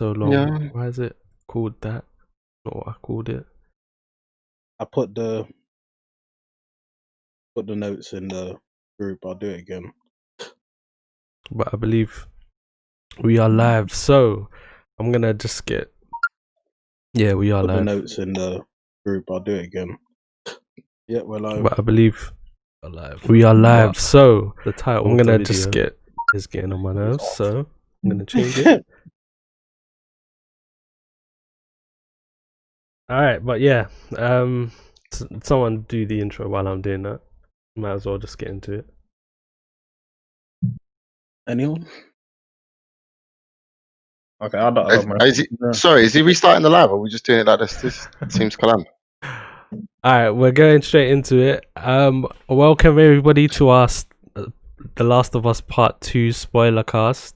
so long. Yeah. Why is it called that? Not what I called it. I put the notes in the group. I'll do it again. But I believe we are live. So I'm gonna just get. Yeah, we are Put the live. notes in the group. I'll do it again. Yeah, we're live. But I believe we are live. So The title. I'm of gonna the just video is getting on my nerves. So I'm gonna change it. All right, but yeah, someone do the intro while I'm doing that. Might as well just get into it. Anyone? Okay, I don't. Is he restarting the live, or are we just doing it like this? This seems calam. All right, we're going straight into it. Welcome everybody to our The Last of Us Part 2 Spoilercast.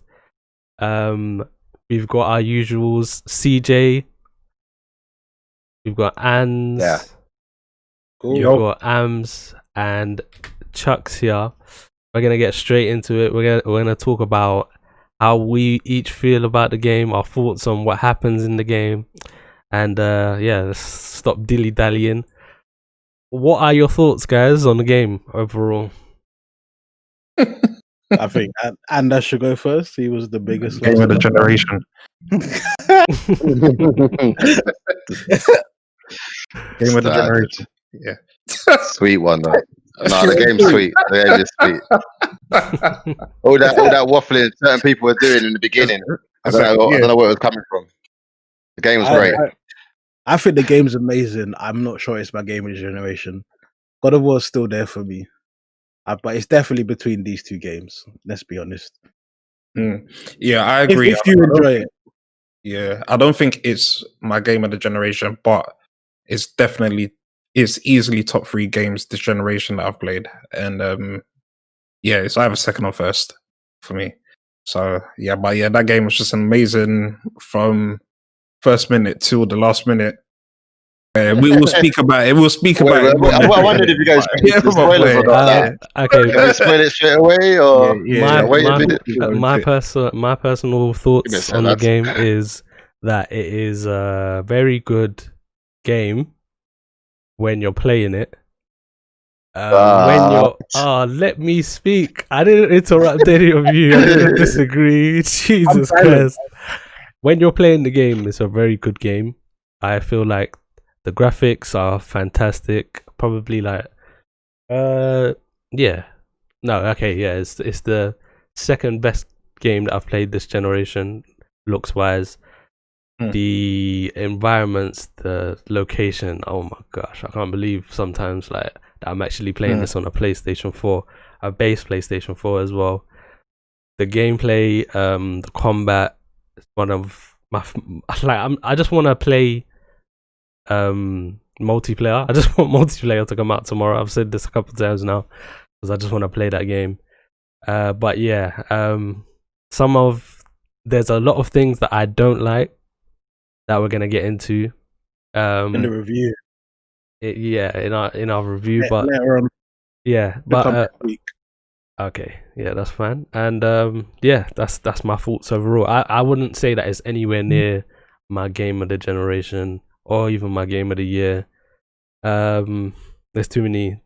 We've got our usuals, CJ. We've got Ans. Yeah. Cool. We've got Ams and Chuck's here. We're gonna get straight into it. We're gonna talk about how we each feel about the game, our thoughts on what happens in the game, and let's stop dilly dallying. What are your thoughts, guys, on the game overall? I think Anda should go first. He was the biggest game of the generation. Game of the generation. Yeah. Sweet one, though. No, the game's sweet. The game is sweet. all that waffling certain people were doing in the beginning. I don't know where it was coming from. The game was great. I think the game's amazing. I'm not sure it's my game of the generation. God of War is still there for me. But it's definitely between these two games. Let's be honest. Yeah, I agree. If you enjoy it. Yeah, I don't think it's my game of the generation, but it's easily top 3 games this generation that I've played. And it's either second or first for me. So that game was just amazing from first minute till the last minute. We will speak about it. We'll speak about it. I wondered if you guys spoilers or not. Okay, can we spoil it straight away, or my personal thoughts on the game is that it is a very good game when you're playing it. Let me speak. I didn't interrupt any of you. I didn't disagree. Jesus Christ. When you're playing the game, it's a very good game. I feel like the graphics are fantastic. Probably like, it's the second best game that I've played this generation, looks wise. The environments, the location. Oh my gosh, I can't believe sometimes like that I'm actually playing this on a PlayStation 4, a base PlayStation 4 as well. The gameplay, the combat is one of my I just want to play multiplayer. I just want multiplayer to come out tomorrow. I've said this a couple of times now because I just want to play that game. There's a lot of things that I don't like that we're gonna get into in the review. In our review, but later on. Yeah, but okay, yeah, that's fine. And that's my thoughts overall. I wouldn't say that it's anywhere near my game of the generation or even my game of the year. There's too many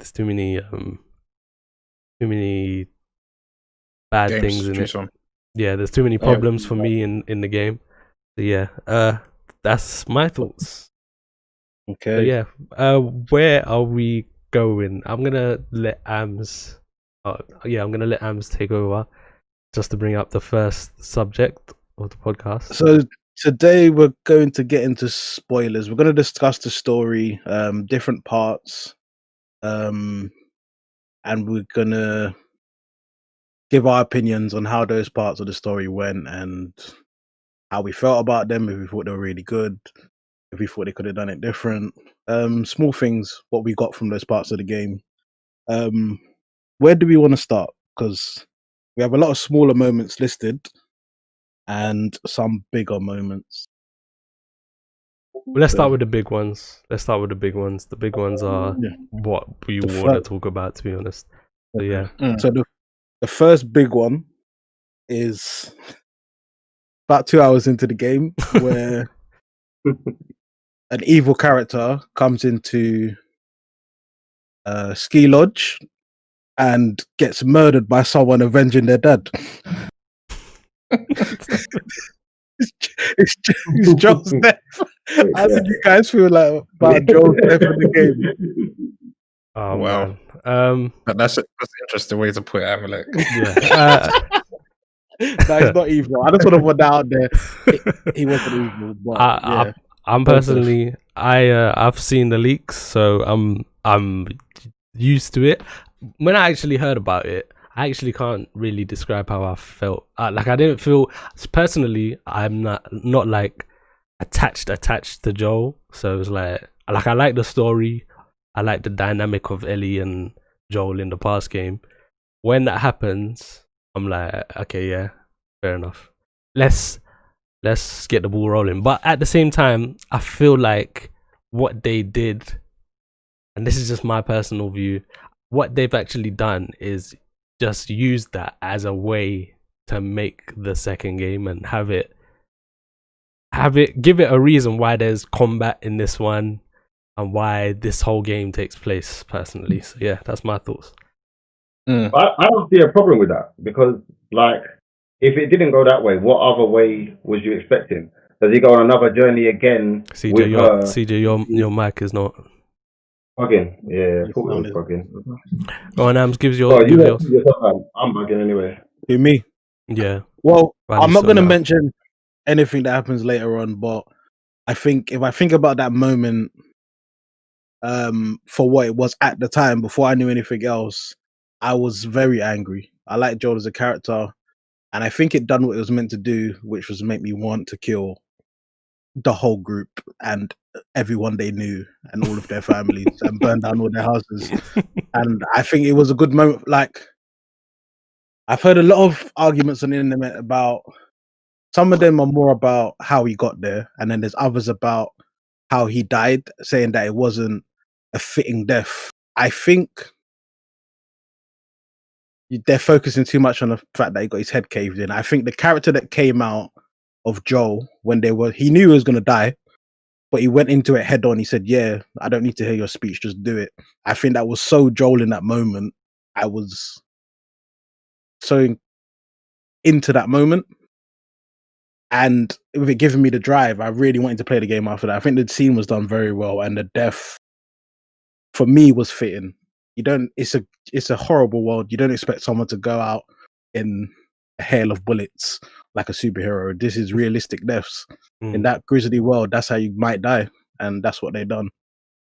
bad things in it. Yeah, there's too many problems for me in the game. So yeah, that's my thoughts. Okay. So where are we going? I'm gonna let Ams take over just to bring up the first subject of the podcast. So today we're going to get into spoilers. We're going to discuss the story, different parts, and we're going to give our opinions on how those parts of the story went and how we felt about them, if we thought they were really good, if we thought they could have done it different. Small things, what we got from those parts of the game. Where do we want to start? Because we have a lot of smaller moments listed and some bigger moments. Let's start with the big ones. The big ones are what we want to talk about, to be honest. So yeah. So the first big one is about 2 hours into the game where an evil character comes into ski lodge and gets murdered by someone avenging their dad. It's Joel's death. How did you guys feel like about Joel's death in the game? Oh Wow. man. That's an interesting way to put it, Amalek. Yeah. No, he's not evil. I just want to put that out there. He wasn't evil, but yeah. I'm personally, I've seen the leaks, so I'm used to it. When I actually heard about it, I actually can't really describe how I felt. Like I didn't feel personally. I'm not like attached to Joel. So it was like I like the story. I like the dynamic of Ellie and Joel in the past game. When that happens, I'm like, okay, yeah, fair enough. Let's get the ball rolling. But at the same time, I feel like what they did, and this is just my personal view, what they've actually done is just use that as a way to make the second game and give it a reason why there's combat in this one and why this whole game takes place, personally. So yeah, that's my thoughts. I don't see a problem with that, because like, if it didn't go that way, what other way was you expecting? Does he go on another journey again? CJ, your mic is not bugging. Yeah, I thought it was bugging. Go on, Ams, gives Oh, your yours. I'm bugging anyway. Who, me? Yeah. Well, Well, I'm not going to so mention anything that happens later on, but I think if I think about that moment, for what it was at the time, before I knew anything else, I was very angry. I like Joel as a character, and I think it done what it was meant to do, which was make me want to kill the whole group and everyone they knew and all of their families and burn down all their houses. And I think it was a good moment. Like, I've heard a lot of arguments on the internet about, some of them are more about how he got there, and then there's others about how he died, saying that it wasn't a fitting death. I think they're focusing too much on the fact that he got his head caved in. I think the character that came out of Joel, when he knew he was going to die, but he went into it head on. He said, yeah, I don't need to hear your speech, just do it. I think that was so Joel in that moment. I was so into that moment. And with it giving me the drive, I really wanted to play the game after that. I think the scene was done very well, and the death for me was fitting. It's a horrible world. You don't expect someone to go out in a hail of bullets like a superhero. This is realistic deaths. In that grisly world, that's how you might die, and that's what they done.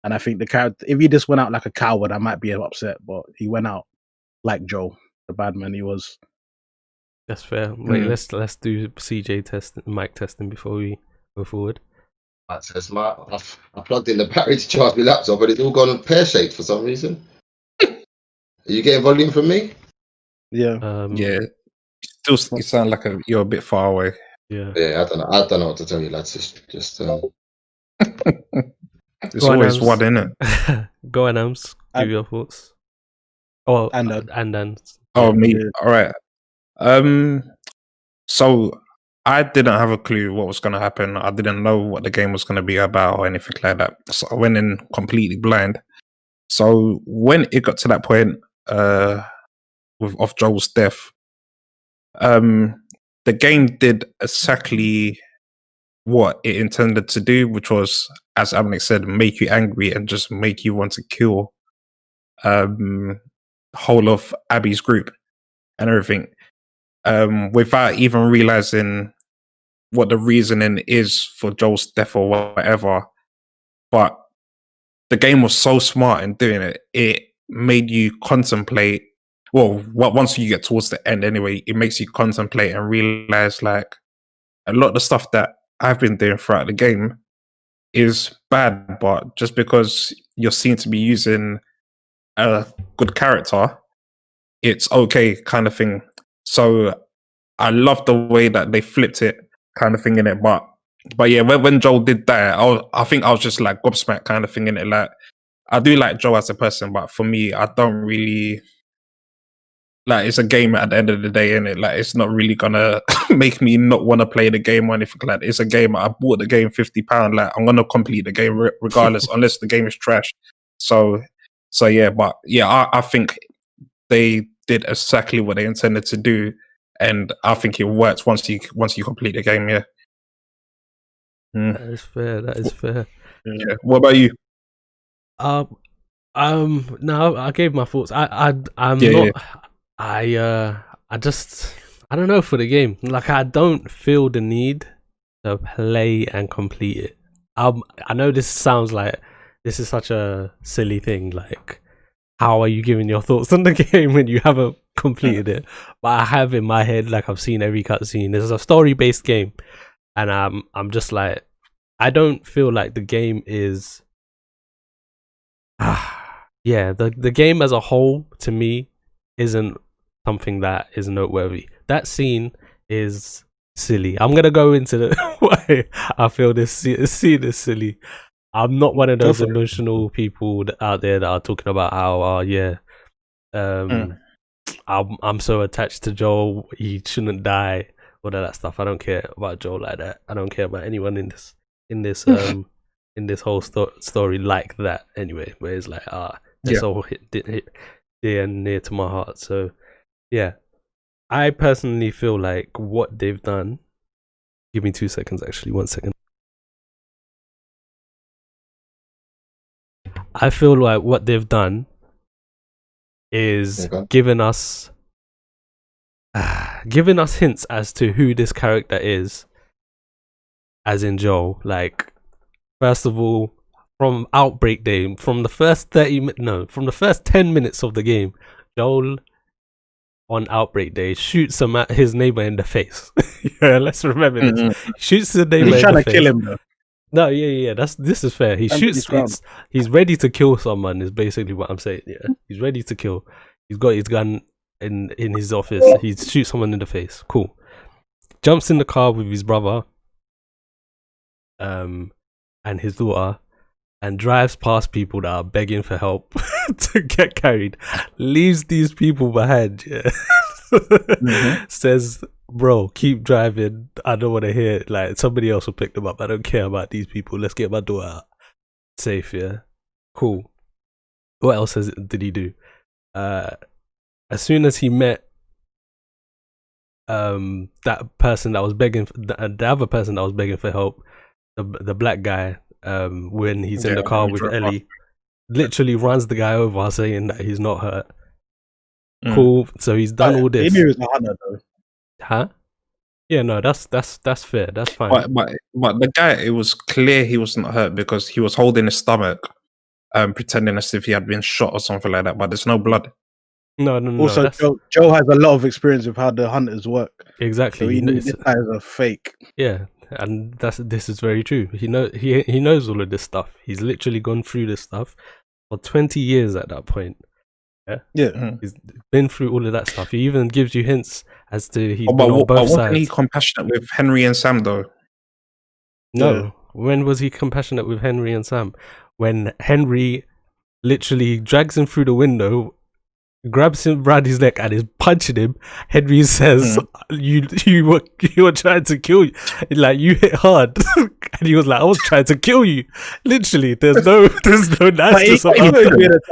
And I think the character, if he just went out like a coward, I might be upset, but he went out like Joel, the bad man he was. That's fair. Wait, let's do CJ mic testing before we go forward. That says I plugged in the battery to charge my laptop, but it's all gone pear-shaped for some reason. Are you getting volume from me? Yeah. Yeah. Still, you sound like you're a bit far away. Yeah. Yeah, I don't know what to tell you, lads. Just There's always one in it. Go on, Ams. Give your thoughts. Oh, and then. Oh, me. All right. So I didn't have a clue what was going to happen. I didn't know what the game was going to be about or anything like that. So I went in completely blind. So when it got to that point of Joel's death, the game did exactly what it intended to do, which was, as Amalek said, make you angry and just make you want to kill whole of Abby's group and everything, without even realizing what the reasoning is for Joel's death or whatever. But the game was so smart in doing it. It made you contemplate. Well, once you get towards the end anyway, it makes you contemplate and realize, like, a lot of the stuff that I've been doing throughout the game is bad, but just because you're seen to be using a good character, it's okay, kind of thing. So I love the way that they flipped it, kind of thing in it. But yeah, when Joel did that, I think I was just like gobsmacked, kind of thing in it. Like, I do like Joel as a person, but for me, I don't really like it's a game at the end of the day, innit? Like it's not really gonna make me not want to play the game or anything like that. It's a game. I bought the game £50. Like I'm gonna complete the game regardless, unless the game is trash. So yeah, but yeah, I think they did exactly what they intended to do, and I think it works once you complete the game. Yeah. That is fair. That is fair. Yeah. What about you? No, I gave my thoughts. I'm not. Yeah. I just, I don't know for the game. Like, I don't feel the need to play and complete it. I know this sounds like this is such a silly thing. Like, how are you giving your thoughts on the game when you haven't completed it? But I have in my head, like, I've seen every cutscene. This is a story-based game, and I'm just like, I don't feel like the game is. Yeah, the game as a whole to me isn't something that is noteworthy. That scene is silly. I'm gonna go into the why I feel this scene is silly. I'm not one of those emotional people out there that are talking about how I'm so attached to Joel, he shouldn't die, all of that stuff. I don't care about Joel like that. I don't care about anyone in this in this whole story like that anyway, where it's like it's all hit dear and near to my heart. So yeah, I personally feel like what they've done, give me 2 seconds, actually 1 second. I feel like what they've done is giving us hints as to who this character is, as in Joel. Like, first of all, from Outbreak Day, from the first 10 minutes of the game, Joel on Outbreak Day shoots his neighbor in the face. Yeah, let's remember this. Shoots the neighbor in the face. He's trying to kill him though. No, yeah. This is fair. He shoots. He's ready to kill someone. Is basically what I'm saying. Yeah, he's ready to kill. He's got his gun in his office. He shoots someone in the face. Cool. Jumps in the car with his brother, and his daughter, and drives past people that are begging for help to get carried. Leaves these people behind. Yeah. Says, bro, keep driving. I don't want to hear it. Like, somebody else will pick them up. I don't care about these people. Let's get my daughter out safe. Yeah, cool. What else did he do? As soon as he met that person that was begging, the other person that was begging for help, the black guy, when he's in the car with Ellie, literally runs the guy over, saying that he's not hurt. Cool. So he's done all this. He knew he was a hunter, though. Huh? Yeah, no, that's fair. That's fine. But the guy, it was clear he wasn't hurt because he was holding his stomach, pretending as if he had been shot or something like that. But there's no blood. No. Also, Joe has a lot of experience with how the hunters work. Exactly. So he knew this guy is a fake. Yeah, and this is very true. He knows all of this stuff. He's literally gone through this stuff for 20 years at that point. Yeah. He's been through all of that stuff. He even gives you hints as to he's been on both sides. Wasn't he compassionate with Henry and Sam though? No. Yeah. When was he compassionate with Henry and Sam? When Henry literally drags him through the window, grabs him around his neck and is punching him. Henry says, you were trying to kill you. Like, you hit hard. And he was like, I was trying to kill you. Literally, there's no niceness about it.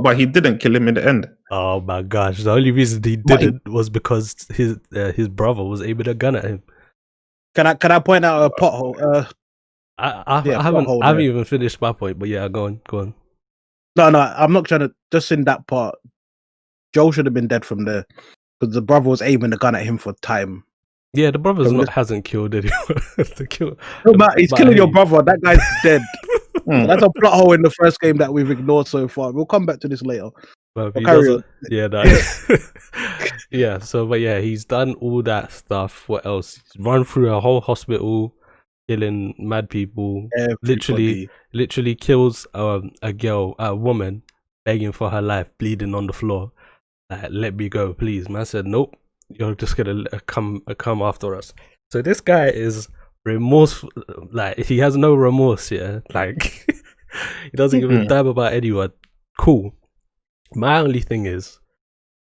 But he didn't kill him in the end. Oh my gosh. The only reason he didn't was because his brother was aiming a gun at him. Can I point out a pothole? I haven't even finished my point, but yeah, go on. No, I'm not trying to. Just in that part, Joel should have been dead from there because the brother was aiming the gun at him for time. Yeah, the brother hasn't killed anyone. No, he's killing your brother. That guy's dead. That's a plot hole in the first game that we've ignored so far. We'll come back to this later. Well, yeah. So, but yeah, he's done all that stuff. What else? He's run through a whole hospital, killing mad people. Everybody. Literally kills a woman begging for her life, bleeding on the floor. Like, let me go, please. Man said, nope. You're just gonna come after us. So this guy is remorseful. Like, he has no remorse. Yeah, like he doesn't give a damn about anyone. Cool. My only thing is,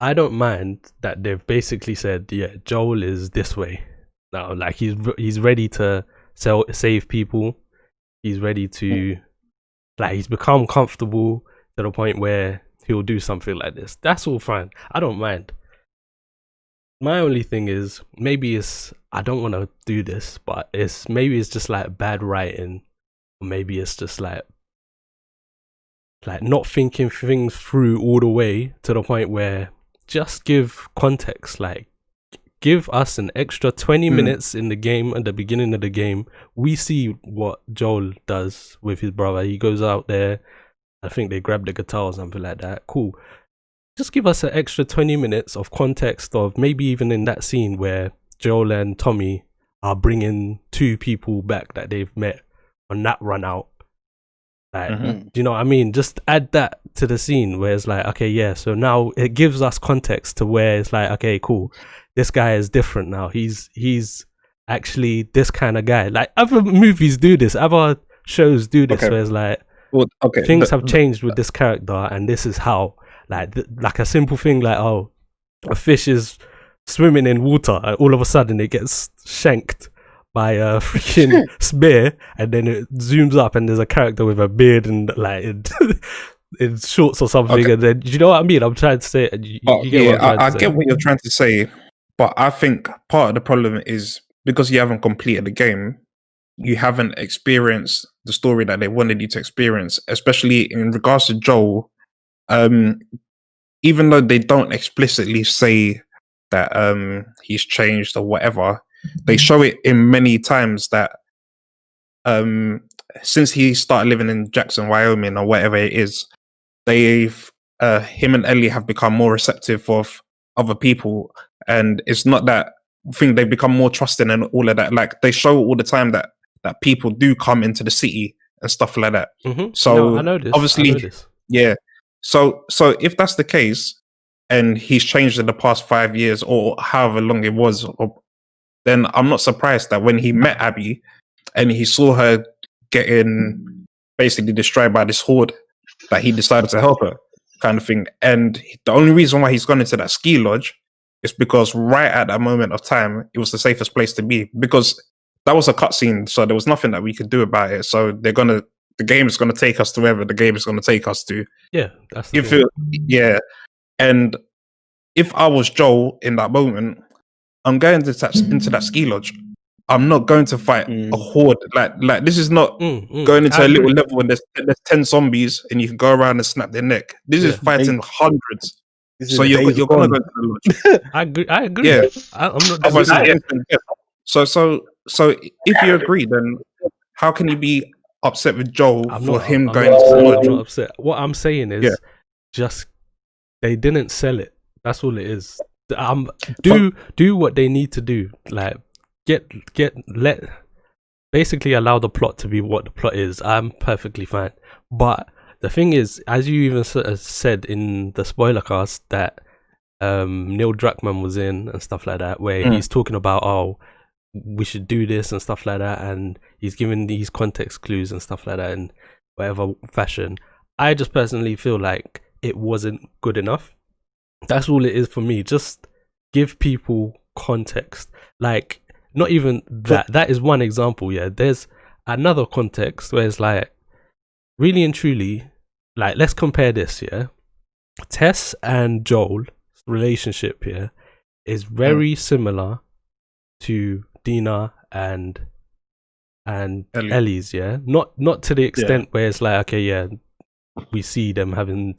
I don't mind that they've basically said, yeah, Joel is this way now. Like he's ready to save people. He's ready to, like, he's become comfortable to the point where he'll do something like this. That's all fine. I don't mind. My only thing is, maybe it's, I don't want to do this, but maybe it's just like bad writing, or maybe it's just like not thinking things through all the way to the point where just give context. Like, give us an extra 20 minutes in the game, at the beginning of the game. We see what Joel does with his brother. He goes out there, I think they grab the guitar or something like that. Cool. Just give us an extra 20 minutes of context, of maybe even in that scene where Joel and Tommy are bringing 2 people back that they've met on that run out. Like, do you know what I mean? Just add that to the scene where it's like, okay, yeah, so now it gives us context to where it's like, okay, cool, this guy is different now. He's actually this kind of guy. Like, other movies do this, other shows do this, where it's like, things have changed with this character, and this is how. Like a simple thing like, oh, a fish is swimming in water, and all of a sudden it gets shanked by a freaking spear, and then it zooms up and there's a character with a beard and like in shorts or something, and then, do you know what I mean? I'm trying to say, I get what you're trying to say, but I think part of the problem is because you haven't completed the game, you haven't experienced the story that they wanted you to experience, especially in regards to Joel. Even though they don't explicitly say that he's changed or whatever, they show it in many times that since he started living in Jackson, Wyoming, or whatever it is, they've him and Ellie have become more receptive of other people, and it's not that thing, they've become more trusting and all of that. Like, they show all the time that people do come into the city and stuff like that. So no, I know this. Obviously, yeah. So if that's the case, and he's changed in the past 5 years or however long it was, then I'm not surprised that when he met Abby and he saw her getting basically destroyed by this horde, that he decided to help her, kind of thing. And the only reason why he's gone into that ski lodge is because right at that moment of time, it was the safest place to be, because that was a cutscene, so there was nothing that we could do about it. So the game is going to take us to wherever the game is going to take us to. Yeah, that's the thing. And if I was Joel in that moment, I'm going into that ski lodge. I'm not going to fight a horde. Like this is not going into a little level when there's 10 zombies and you can go around and snap their neck. This is fighting hundreds. So you're going to go to the lodge. I agree. Yeah. I'm not. So if you agree, then how can you be upset with Joel going to the lodge? I'm not upset. What I'm saying is, just they didn't sell it. That's all it is. Do what they need to do. Like, basically allow the plot to be what the plot is. I'm perfectly fine. But the thing is, as you even said in the Spoilercast, that Neil Druckmann was in and stuff like that, where he's talking about, oh, we should do this and stuff like that, and he's giving these context clues and stuff like that in whatever fashion. I just personally feel like it wasn't good enough. That's all it is for me. Just give people context. Like, not even that. That is one example. Yeah, there's another context where it's like, really and truly, like, let's compare this. Yeah, Tess and Joel's relationship here is very similar to Dina and Ellie's. Yeah, not to the extent where it's like, okay, yeah, we see them having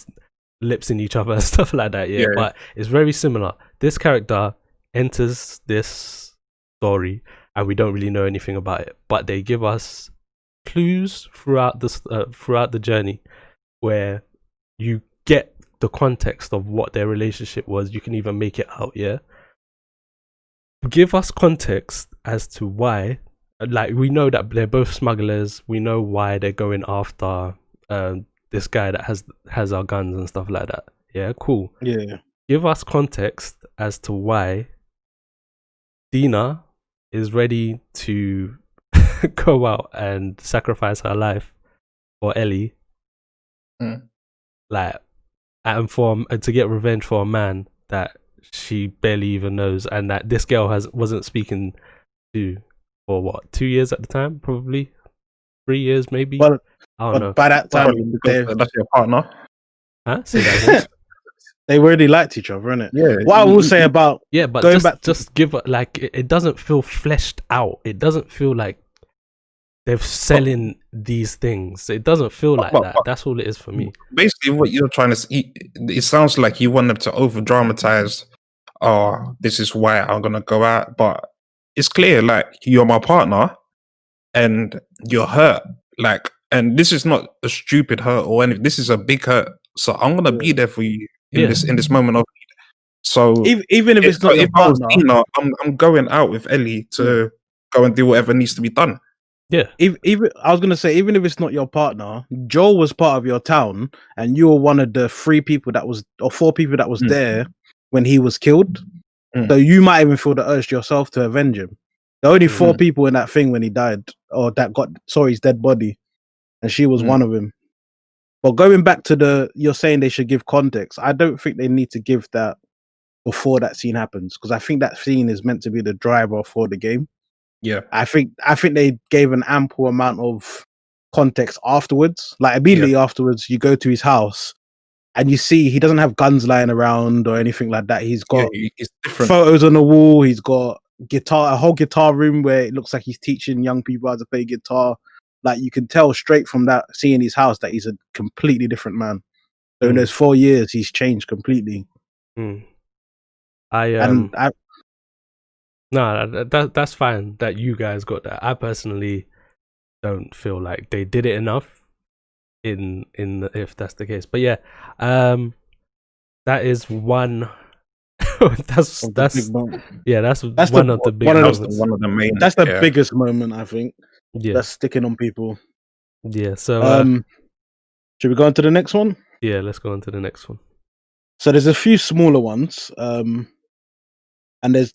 lips in each other and stuff like that. Yeah, but it's very similar. This character enters this story and we don't really know anything about it, but they give us clues throughout the journey where you get the context of what their relationship was. You can even make it out. Yeah, give us context as to why. Like, we know that they're both smugglers. We know why they're going after this guy that has our guns and stuff like that. Yeah, cool. Yeah. Give us context as to why Dina is ready to go out and sacrifice her life for Ellie. Like, and to get revenge for a man that she barely even knows, and that this girl wasn't speaking to for what, 2 years at the time, probably 3 years, maybe. Well, I don't know. by that time, that's your partner. Huh? Say that again. they already liked each other, innit? Yeah. What I will say about Yeah, but going back just give it, like, it doesn't feel fleshed out. It doesn't feel like they're selling these things. It doesn't feel like that. That's all it is for me. Basically, what you're trying to see, it sounds like you want them to over dramatize. Oh, this is why I'm gonna go out, but it's clear, like, you're my partner, and you're hurt, like, and this is not a stupid hurt or anything. This is a big hurt, so I'm gonna be there for you in this moment of need. So even if it's not your I was partner, Dina, I'm going out with Ellie to go and do whatever needs to be done. Yeah. Even I was gonna say, even if it's not your partner, Joel was part of your town, and you were one of the 4 people that was there when he was killed. So you might even feel the urge yourself to avenge him. There were only 4 people in that thing when he died, or that saw his dead body, and she was one of them. But going back to you're saying they should give context. I don't think they need to give that before that scene happens, because I think that scene is meant to be the driver for the game. Yeah, I think they gave an ample amount of context afterwards. Like immediately afterwards, you go to his house and you see he doesn't have guns lying around or anything like that. He's got photos on the wall. He's got a whole guitar room where it looks like he's teaching young people how to play guitar. Like you can tell straight from that, seeing his house, that he's a completely different man. So in those 4 years, he's changed completely. No, that's fine that you guys got that. I personally don't feel like they did it enough if that's the case. But yeah, that is one. that's one of the biggest moment, I think. Yeah, that's sticking on people. Yeah. So should we go on to the next one? Yeah, let's go on to the next one. So there's a few smaller ones, and the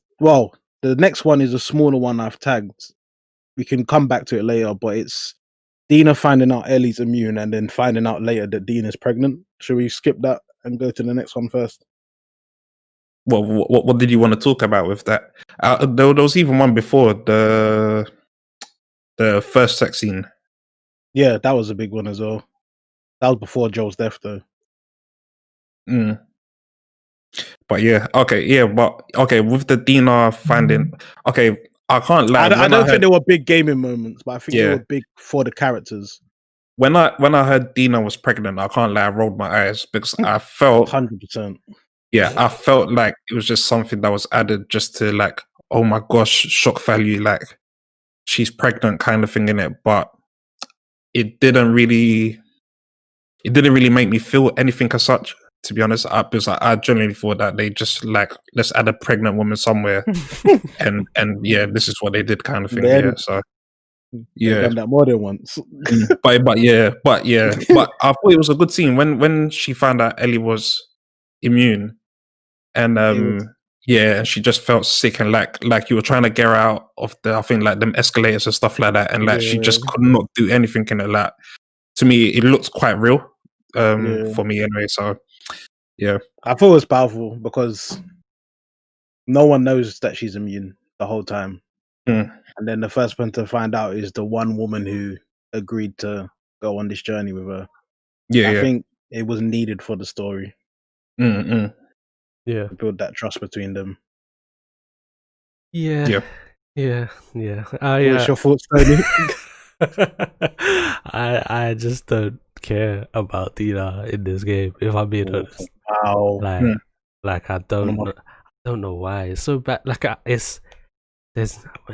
next one is a smaller one I've tagged. We can come back to it later, but it's Dina finding out Ellie's immune and then finding out later that Dina's pregnant. Should we skip that and go to the next one first? Well, what did you want to talk about with that? There was even one before the first sex scene. Yeah, that was a big one as well. That was before Joel's death, though. But with the Dina finding, I can't lie. I don't think there were big gaming moments, but I think they were big for the characters. When I heard Dina was pregnant, I can't lie, I rolled my eyes because I felt 100%. Yeah, I felt like it was just something that was added just to, like, oh my gosh, shock value, like she's pregnant kind of thing in it. But it didn't really make me feel anything as such, to be honest. Because I genuinely thought that they just, like, let's add a pregnant woman somewhere, and this is what they did, kind of thing. They've done that more than once. but I thought it was a good scene when she found out Ellie was immune, and she just felt sick, and like you were trying to get her out of the, I think, like them escalators and stuff like that, and like she just could not do anything in it. Like, to me, it looked quite real for me anyway. So I thought it was powerful because no one knows that she's immune the whole time, and then the first one to find out is the one woman who agreed to go on this journey with her. I think it was needed for the story. Yeah, to build that trust between them. Yeah. What's your thoughts, Tony? I just don't care about Dina in this game, if I'm being honest. Wow. Like I don't know why it's so bad. Like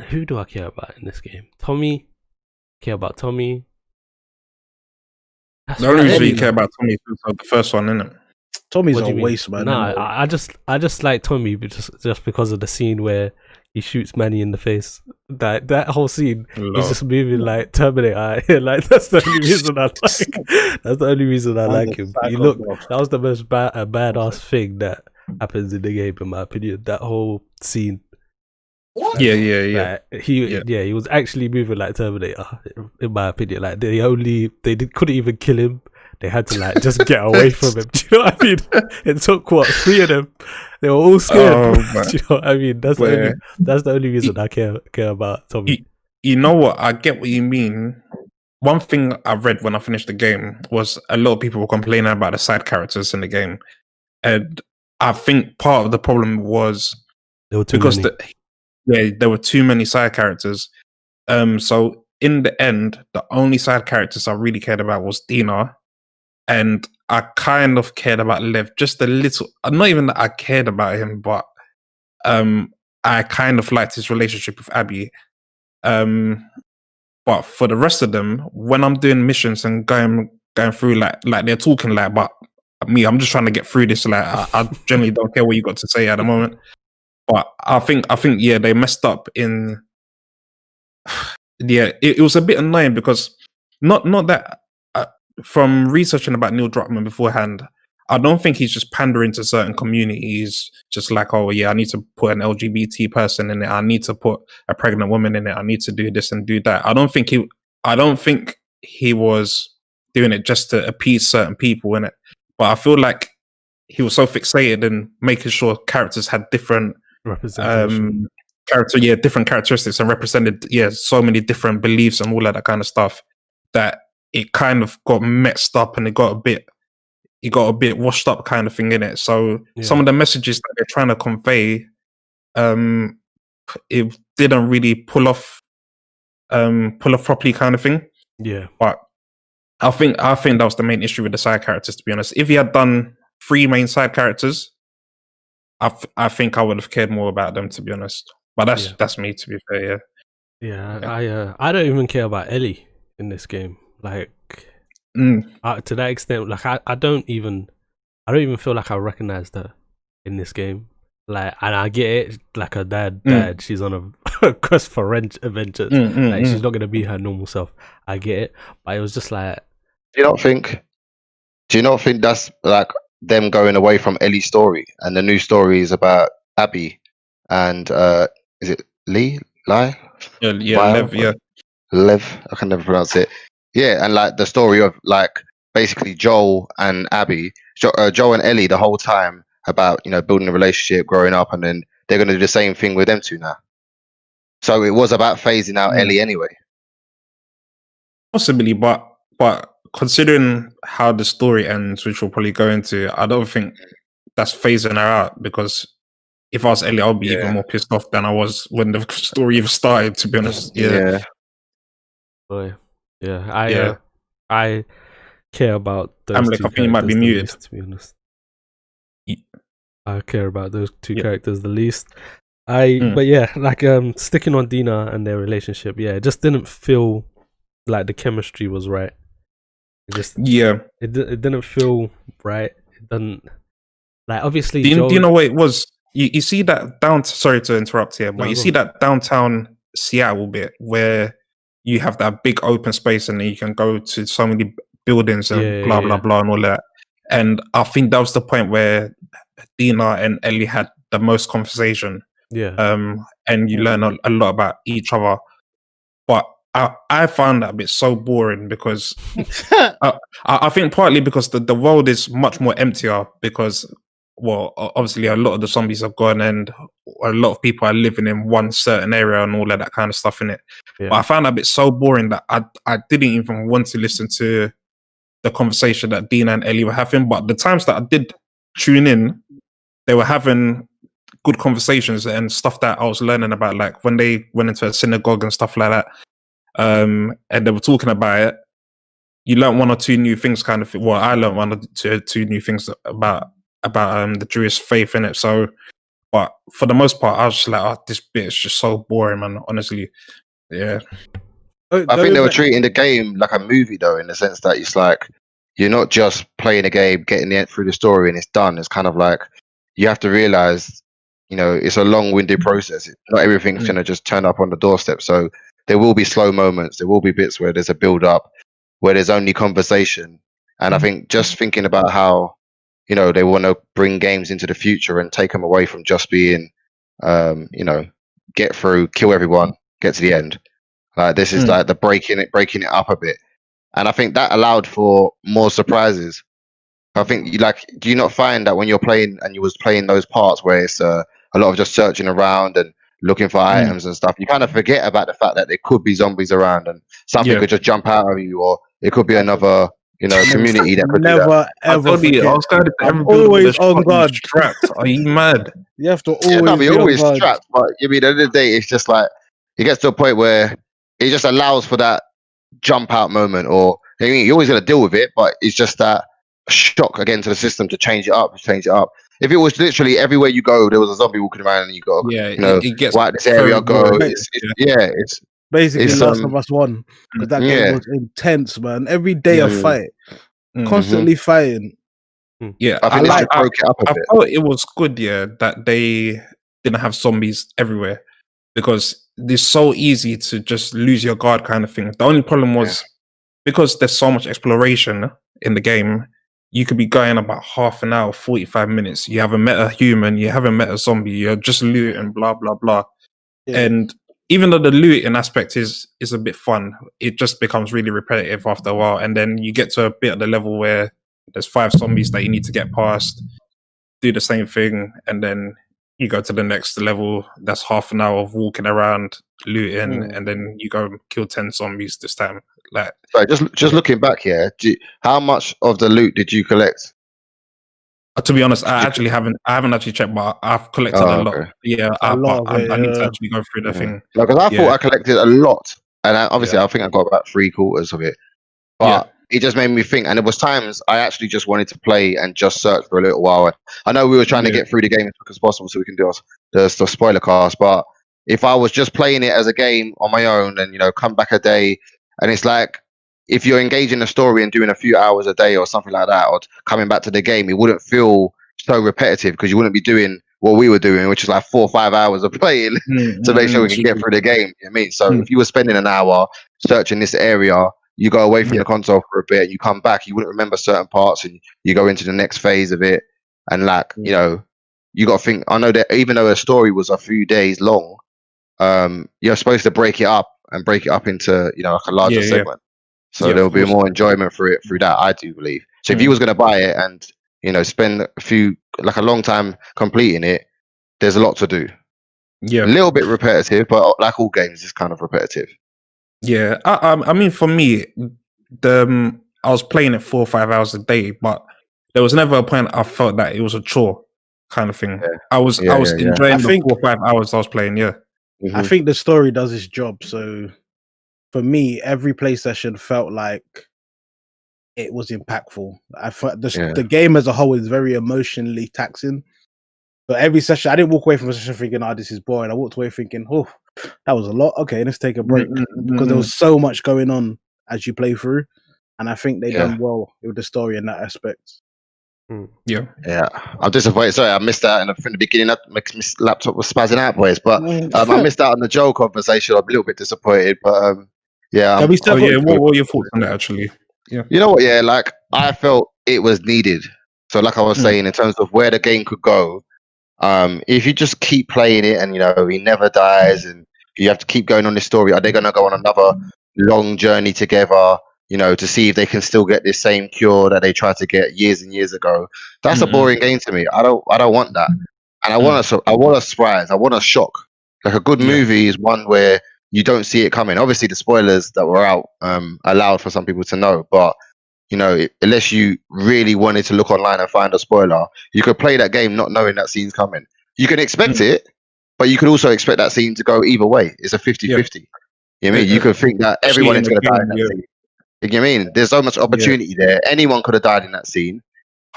who do I care about in this game? Tommy. Care about Tommy. The only reason you care about Tommy is the first one, isn't it? Tommy's a waste, man. Nah, I just like Tommy just because of the scene where he shoots Manny in the face. That whole scene, he's just moving like Terminator. Like that's the only reason I like. That's the only reason I like him. That was the most badass thing that happens in the game, in my opinion. That whole scene. What? Yeah. He was actually moving like Terminator, in my opinion. Like couldn't even kill him. they had to like just get away from him. Do you know what I mean? It took 3 of them. They were all scared. Do you know what I mean? That's the only reason I care about Tommy. You know what? I get what you mean. One thing I read when I finished the game was a lot of people were complaining about the side characters in the game, and I think part of the problem was there were too many. there were too many side characters. So in the end, the only side characters I really cared about was Dina, and I kind of cared about Lev just a little. Not even that I cared about him, but I kind of liked his relationship with Abby. But for the rest of them, when I'm doing missions and going through like they're talking like, but me, I'm just trying to get through this. Like I generally don't care what you got to say at the moment. But I think yeah, they messed up in. Yeah, it was a bit annoying because not that from researching about Neil Druckmann beforehand, I don't think he's just pandering to certain communities, just like, oh yeah, I need to put an LGBT person in it. I need to put a pregnant woman in it. I need to do this and do that. I don't think he was doing it just to appease certain people in it. But I feel like he was so fixated in making sure characters had different representation. Different characteristics and represented so many different beliefs and all of that kind of stuff that it kind of got messed up and it got a bit washed up kind of thing in it. So some of the messages that they're trying to convey, it didn't really pull off properly kind of thing. Yeah. But I think that was the main issue with the side characters, to be honest. If he had done 3 main side characters, I think I would have cared more about them, to be honest. But that's me, to be fair. Yeah. I don't even care about Ellie in this game. Like to that extent, like I don't even feel like I recognized her in this game. Like, and I get it, like her dad, she's on a quest for adventures. Like she's not gonna be her normal self. I get it, but it was just like, do you not think that's like them going away from Ellie's story and the new story is about Abby and is it Lev? Lev, I can never pronounce it. Yeah, and like the story of like basically Joel and Abby, Joel and Ellie the whole time about building a relationship, growing up, and then they're going to do the same thing with them two now. So it was about phasing out Ellie anyway. Possibly, but considering how the story ends, which we'll probably go into, I don't think that's phasing her out, because if I was Ellie, I'll be even more pissed off than I was when the story even started, to be honest. I care about those I two think you might be muted. least, to be honest. I care about those two characters the least. But yeah, like sticking on Dina and their relationship, it just didn't feel like the chemistry was right. It didn't feel right. It doesn't, like, obviously. Do you know what it was? You see that sorry to interrupt here, but see that downtown Seattle bit where you have that big open space and then you can go to so many buildings and blah blah and all that. And I think that was the point where Dina and Ellie had the most conversation. And you learn a lot about each other. But I found that a bit so boring because I think partly because the world is much more emptier because, well, obviously a lot of the zombies have gone and a lot of people are living in one certain area and all of that kind of stuff in it. But I found that a bit so boring that I didn't even want to listen to the conversation that Dina and Ellie were having. But the times that I did tune in, they were having good conversations and stuff that I was learning about, like when they went into a synagogue and stuff like that. And they were talking about it. You learn 1 or 2 new things, kind of. Well, I learned 1 or 2 new things about the Jewish faith in it. So, but for the most part, I was just like, this bit is just so boring, man. Honestly, yeah. I think they were treating the game like a movie, though, in the sense that it's like you're not just playing a game, getting it through the story, and it's done. It's kind of like you have to realize, it's a long-winded process. Not everything's gonna just turn up on the doorstep. So there will be slow moments. There will be bits where there's a build-up, where there's only conversation. And I think just thinking about how, they want to bring games into the future and take them away from just being, get through, kill everyone, get to the end. Like this is like the breaking it up a bit. and I think that allowed for more surprises. I think do you not find that when you're playing and you was playing those parts where it's a lot of just searching around and looking for items and stuff, you kind of forget about the fact that there could be zombies around and something could just jump out of you, or it could be another community that could do that. Never ever forget. I was going to I'm always on guard. Strapped. Are you mad? You have to always be you're always on guard. strapped. But at the end of the day, it's just like it gets to a point where it just allows for that jump out moment, or I mean, you're always going to deal with it, but it's just that shock again to the system to change it up. If it was literally everywhere you go, there was a zombie walking around, and you got it gets right this area go. It's basically Last of Us 1, because that game was intense, man. Every day a fight, constantly fighting. Yeah, I broke it up a bit. Thought it was good, that they didn't have zombies everywhere, because it's so easy to just lose your guard, kind of thing. The only problem was because there's so much exploration in the game. You could be going about half an hour, 45 minutes. You haven't met a human, you haven't met a zombie, you're just looting, blah, blah, blah. Yeah. And even though the looting aspect is a bit fun, it just becomes really repetitive after a while. And then you get to a bit of the level where there's 5 zombies that you need to get past, do the same thing, and then you go to the next level. That's half an hour of walking around, looting, and then you go kill 10 zombies this time. Like, so just looking back here, how much of the loot did you collect? To be honest, I haven't actually checked, but I've collected a lot. Okay. Yeah, I need to actually go through the thing. Because I thought I collected a lot, and I think I got about 3/4 of it. But it just made me think, and there was times I actually just wanted to play and just search for a little while. I know we were trying to get through the game as quick as possible so we can do the spoiler cast, but if I was just playing it as a game on my own and come back a day, and it's like if you're engaging the story and doing a few hours a day or something like that, or coming back to the game, it wouldn't feel so repetitive because you wouldn't be doing what we were doing, which is like 4 or 5 hours of playing to make sure we can get through the game. You know what I mean? So if you were spending an hour searching this area, you go away from the console for a bit, you come back, you wouldn't remember certain parts, and you go into the next phase of it. And you got to think, I know that even though a story was a few days long, you're supposed to break it up into, like a larger segment. So there'll be more enjoyment through that, I do believe. So if you was going to buy it and, spend a long time completing it, there's a lot to do. Yeah. A little bit repetitive, but like all games, it's kind of repetitive. Yeah, I mean, for me, I was playing it 4 or 5 hours a day, but there was never a point I felt that it was a chore kind of thing. Yeah. I was enjoying the 4 or 5 hours I was playing. Yeah, I think the story does its job. So for me, every play session felt like it was impactful. I thought the game as a whole is very emotionally taxing. So every session, I didn't walk away from a session thinking, "Oh, this is boring." I walked away thinking, "Oh, that was a lot. Okay, let's take a break," because there was so much going on as you play through, and I think they done well with the story in that aspect. Yeah. I'm disappointed. Sorry, I missed out from the beginning. My laptop was spazzing out, boys. But I missed out on the Joel conversation. I'm a little bit disappointed, but what were your thoughts on that? Actually, you know what? Yeah, like I felt it was needed. So, like I was saying, in terms of where the game could go. If you just keep playing it and he never dies and you have to keep going on this story, are they going to go on another long journey together, to see if they can still get this same cure that they tried to get years and years ago? That's a boring game to me. I don't want that. And I want a surprise. I want a shock. Like a good movie is one where you don't see it coming. Obviously the spoilers that were out allowed for some people to know, but unless you really wanted to look online and find a spoiler, you could play that game not knowing that scene's coming. You can expect it, but you could also expect that scene to go either way. It's a 50-50. You know what I mean? You could think that everyone is going to die in that scene. You know what I mean? There's so much opportunity there. Anyone could have died in that scene.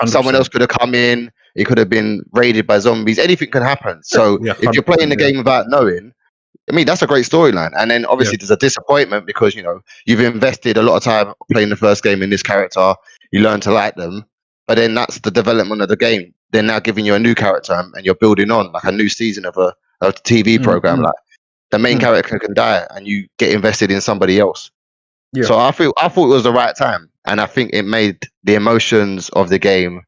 100%. Someone else could have come in. It could have been raided by zombies. Anything can happen. So if you're playing the game without knowing, I mean, that's a great storyline. And then obviously there's a disappointment because, you've invested a lot of time playing the first game in this character. You learn to like them. But then that's the development of the game. They're now giving you a new character and you're building on like a new season of a TV program. Like the main character can die and you get invested in somebody else. Yeah. So I thought it was the right time. And I think it made the emotions of the game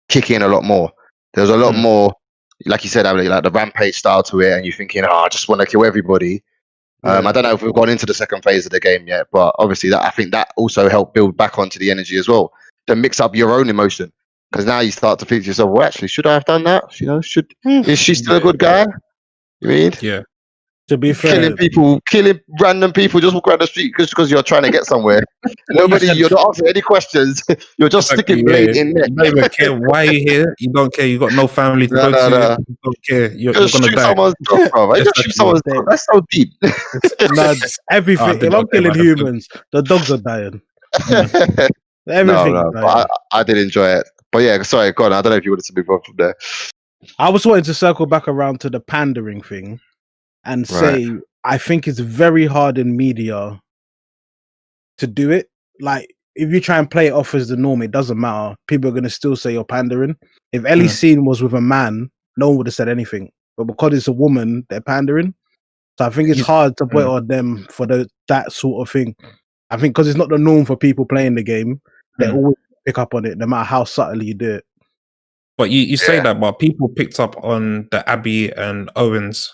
kick in a lot more. There was a lot more, like you said, like the rampage style to it, and you're thinking, I just want to kill everybody. I don't know if we've gone into the second phase of the game yet, but obviously I think that also helped build back onto the energy as well, to mix up your own emotion. Because now you start to think to yourself, well, actually, should I have done that? Is she still a good guy? You mean? Yeah. To be fair, killing random people, just walk around the street just because you're trying to get somewhere. You're not answering any questions. You're just sticking blade in there. You don't even care why you're here. You don't care. You got no family to go to. You don't care. You're gonna shoot die. someone's dog, bro. Just shoot someone's dog. That's so deep. Everything. If I'm killing humans, the dogs are dying. Everything. No, I did enjoy it. But yeah, sorry, go on. I don't know if you wanted to move on from there. I was wanting to circle back around to the pandering thing and say I think it's very hard in media to do it. Like, if you try and play it off as the norm, it doesn't matter. People are going to still say you're pandering. If Ellie's scene was with a man, no one would have said anything. But because it's a woman, they're pandering. So I think it's hard to put on them for that sort of thing. I think because it's not the norm for people playing the game, they always pick up on it, no matter how subtly you do it. But you say that, but people picked up on the Abby and Owen's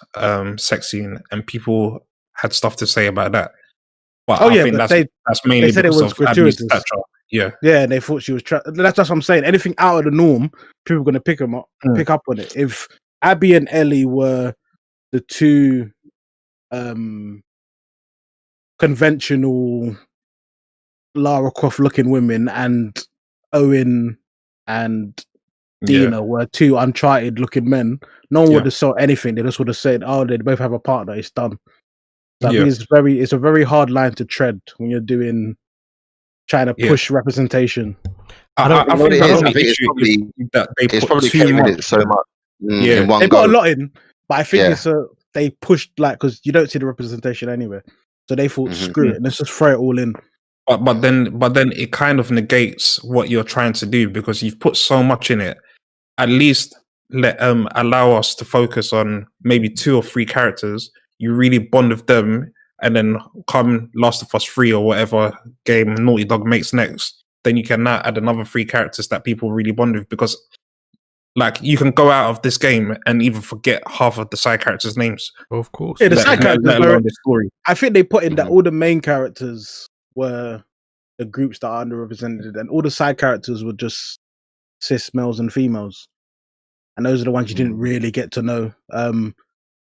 sex scene, and people had stuff to say about that. But I think that's mainly because of Abby's stature. Yeah, and they thought she was. That's what I'm saying. Anything out of the norm, people are going to pick up on it. If Abby and Ellie were the two conventional Lara Croft looking women, and Owen and Dina were two Uncharted looking men, no one would have saw anything. They just would have said, "Oh, they both have a partner. It's done." So I think it's a very hard line to tread when you're trying to push representation. I think it's probably too much. So much. They've got a lot in, but I think they pushed because you don't see the representation anywhere. So they thought, screw it, let's just throw it all in. But then it kind of negates what you're trying to do, because you've put so much in it. At least allow us to focus on maybe 2 or 3 characters. You really bond with them, and then come Last of Us 3 or whatever game Naughty Dog makes next, then you can now add another 3 characters that people really bond with, because like you can go out of this game and even forget half of the side characters' names. Of course. Yeah, the side characters story. I think they put in that all the main characters were the groups that are underrepresented, and all the side characters were just cis males and females, and those are the ones you didn't really get to know.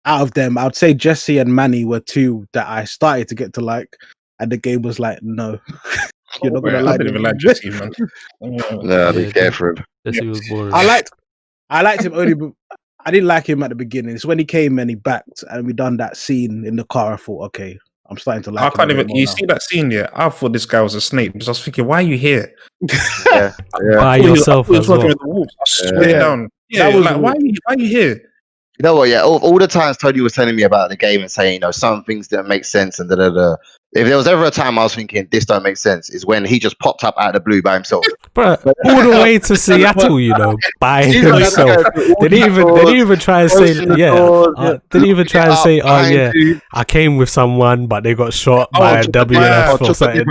Out of them, I would say Jesse and Manny were 2 that I started to get to like, and the game was like, no, you're not gonna like. I didn't even like Jesse, man. No, I didn't care for him. Jesse was boring. I liked him only. I didn't like him at the beginning. It's when he came and he backed, and we done that scene in the car. I thought, okay, I'm starting to like. I can't even. You see that scene? Yeah, I thought this guy was a snake because I was thinking, why are you here? By yourself as well. I swear down. Yeah, that was like, why are you here? You know what? Yeah, all the times Tony was telling me about the game and saying, some things didn't make sense and da. If there was ever a time I was thinking this don't make sense, is when he just popped up out of the blue by himself. But all the way to Seattle, by himself. They didn't even try and say, I came with someone, but they got shot by a WF or something.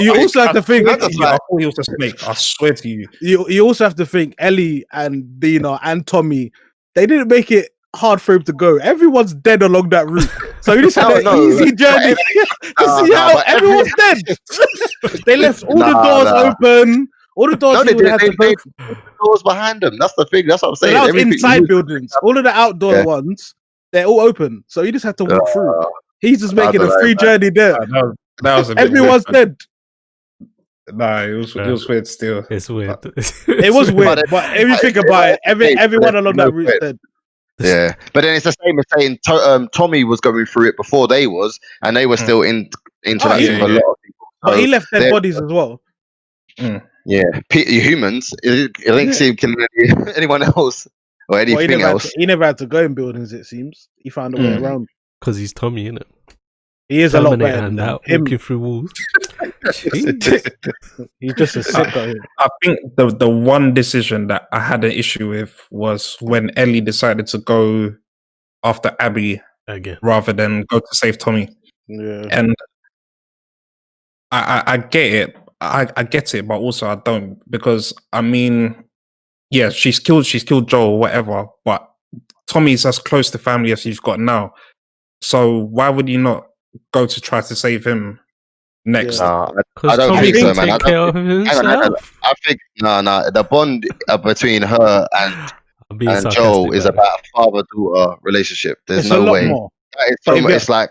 You also have to think. I thought he was a snake. I swear to you. You also have to think Ellie and Dina and Tommy. They didn't make it hard for him to go. Everyone's dead along that route, so you just had an easy journey to Seattle. Everyone's dead. They left all the doors open. All the doors they had the doors behind them. That's the thing. That's what I'm saying. So inside buildings, all of the outdoor ones, they're all open. So you just have to walk through. He's just making a free journey there. That was a bit everyone's dead. Nah, it was weird still. It's weird. It was weird, but if you think about it, everyone along that route dead. Yeah, but then it's the same as saying Tommy was going through it before they was, and they were still interacting with a lot of people. But he left dead bodies as well. Yeah, humans. It didn't seem killing anyone else or anything else. He never had to go in buildings. It seems he found a way around. Because he's Tommy, innit? He is a lot better than that. Walking through walls. He's just a sicko. I think the one decision that I had an issue with was when Ellie decided to go after Abby again rather than go to save Tommy. Yeah, and I get it. I get it, but also I don't, because I mean, yeah, she's killed Joel or whatever, but Tommy's as close to family as you've got now. So why would you not go to try to save him next? I don't Tommy think so, can man. take care of himself. I think the bond between her I'm being and Joel sarcastic, is by the way. about a father-daughter relationship. There's It's no a lot way. more. That is But it's like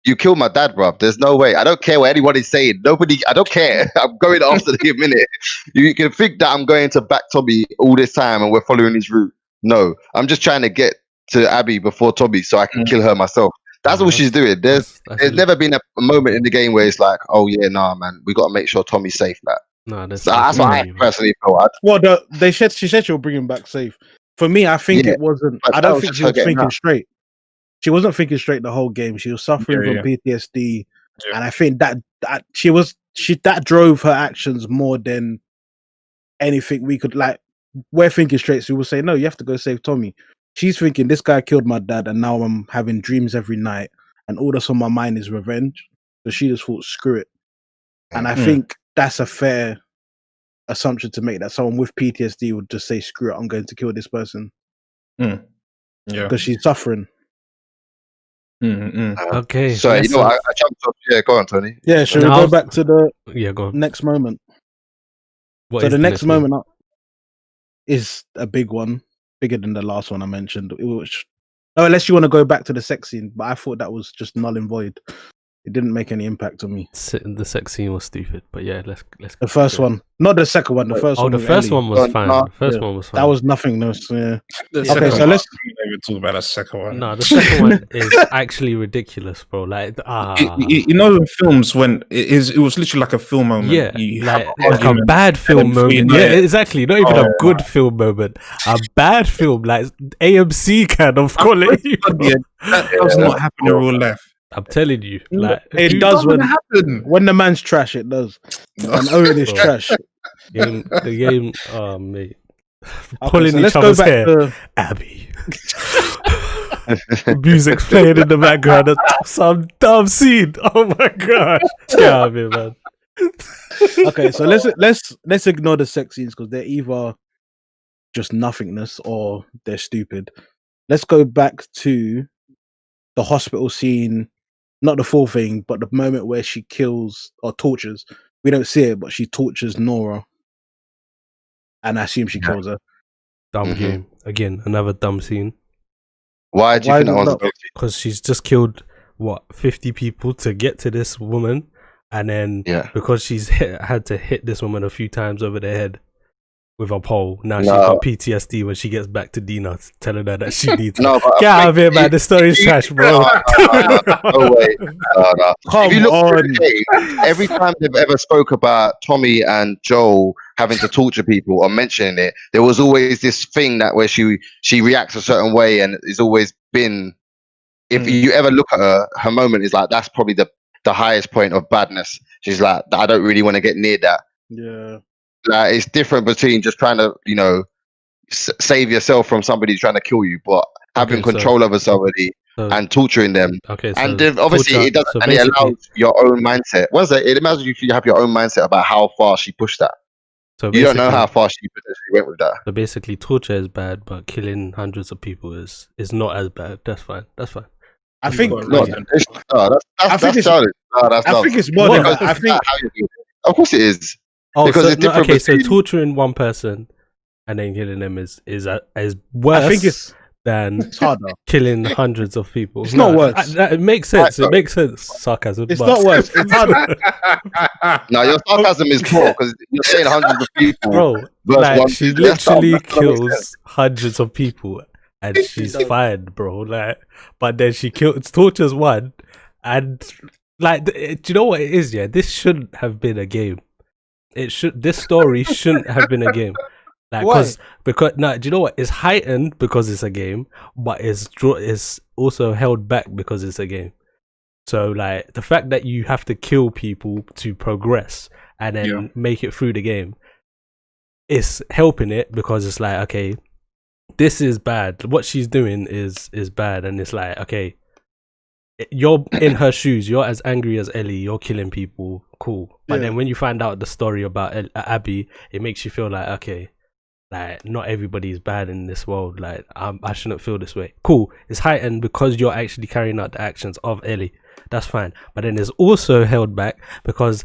you killed my dad, bruv. There's no way. I don't care what anybody's saying. I don't care. I'm going after the minute. You can think that I'm going to back Tommy all this time and we're following his route. No, I'm just trying to get to Abby before Tommy so I can kill her myself. That's all she's doing. There's never been a moment in the game where it's like, oh yeah, nah, man, we got to make sure Tommy's safe. That's what I personally felt. Well, she said she'll bring him back safe. For me, I think it wasn't. I don't think she was thinking straight. She wasn't thinking straight the whole game. She was suffering from PTSD, and I think that that drove her actions more than anything we could like. We're thinking straight, so we'll say, no, you have to go save Tommy. She's thinking, this guy killed my dad, and now I'm having dreams every night, and all that's on my mind is revenge. So she just thought, screw it. And I think that's a fair assumption to make, that someone with PTSD would just say, screw it, I'm going to kill this person. Yeah. Because she's suffering. Okay. So, you know, I jumped off. Yeah, go on, Tony. Yeah, should we go back to the go on. next moment? What the next moment up is a big one, bigger than the last one I mentioned. Unless you want to go back to the sex scene, but I thought that was just null and void. It didn't make any impact on me. The sex scene was stupid, but yeah, let's. The first one, not the second one. The first one. The first one was fine. The first one was fine. That was nothingness. Yeah. Okay, so let's even talk about the second one. No, the second one is actually ridiculous, bro. Like, you know, in films when it was literally like a film moment. Yeah, like a bad film moment. Yeah, exactly. Not even a good film moment. A bad film, like AMC kind of quality. That does not happen in real life. I'm telling you, like it does when the man's trash. It does, and Owen is trash. The game, mate. Okay, Pulling so each let's go other's back hair. to Abby. Music's playing in the background. Some dumb scene. Oh my god! Get out of here, man. Okay, so let's ignore the sex scenes because they're either just nothingness or they're stupid. Let's go back to the hospital scene, not the full thing, but the moment where she kills or tortures. We don't see it, but she tortures Nora, and I assume she kills her. Dumb game again. Another dumb scene. Why do you think that one's dumb? Because she's just killed 50 people to get to this woman, and then because she's had to hit this woman a few times over the head with a pole. Now she's got PTSD when she gets back to Dina, telling her that she needs to get out of here, man. The story's trash, bro. No way. If you look through the game, every time they've ever spoke about Tommy and Joel having to torture people or mentioning it, there was always this thing that where she reacts a certain way, and it's always been. If you ever look at her moment is like that's probably the highest point of badness. She's like, I don't really want to get near that. Yeah. Like, it's different between just trying to, you know, save yourself from somebody trying to kill you, but having control over somebody and torturing them. Okay, so and then obviously it does, and it allows your own mindset. What is it? It allows you to have your own mindset about how far she pushed that. So you don't know how far she potentially went with that. So basically, torture is bad, but killing hundreds of people is not as bad. That's fine. That's fine. I think that's solid. I think it's more than that. I think of course it is. Oh, because so, it's different. Okay, so torturing one person and then killing them is worse. I think it's harder. Killing hundreds of people. It's not worse. It makes sense. It makes sense. Sarcasm. It's not worse. It's harder. No, your sarcasm is poor because you're saying hundreds of people. Bro, like she literally kills hundreds of people and she's fine, bro. Like, but then she tortures one, and like, do you know what it is? Yeah, this shouldn't have been a game. This story shouldn't have been a game. Like, because do you know what? It's heightened because it's a game, but it's also held back because it's a game. So like the fact that you have to kill people to progress and then make it through the game, it's helping it because it's like, okay, this is bad. What she's doing is bad, and it's like, okay, you're in her shoes. You're as angry as Ellie. You're killing people. Cool. But then when you find out the story about Abby, it makes you feel like, okay, like not everybody is bad in this world. Like I shouldn't feel this way. Cool, it's heightened because you're actually carrying out the actions of Ellie. That's fine. But then it's also held back because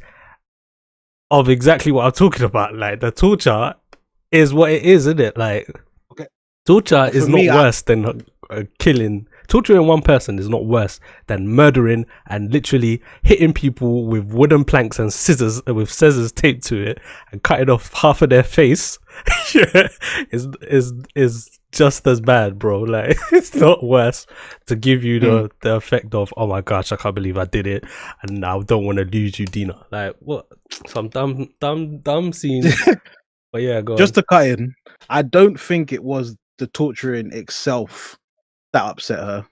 of exactly what I'm talking about. Like the torture is what it is, isn't it? Like torture is not worse than killing. Torturing one person is not worse than murdering and literally hitting people with wooden planks and scissors with scissors taped to it and cutting off half of their face. is just as bad, bro. Like it's not worse to give you the effect of, oh my gosh, I can't believe I did it and I don't want to lose you, Dina. Like what? Some dumb scenes. But yeah, go just on. to cut in, I don't think it was the torturing itself that upset her.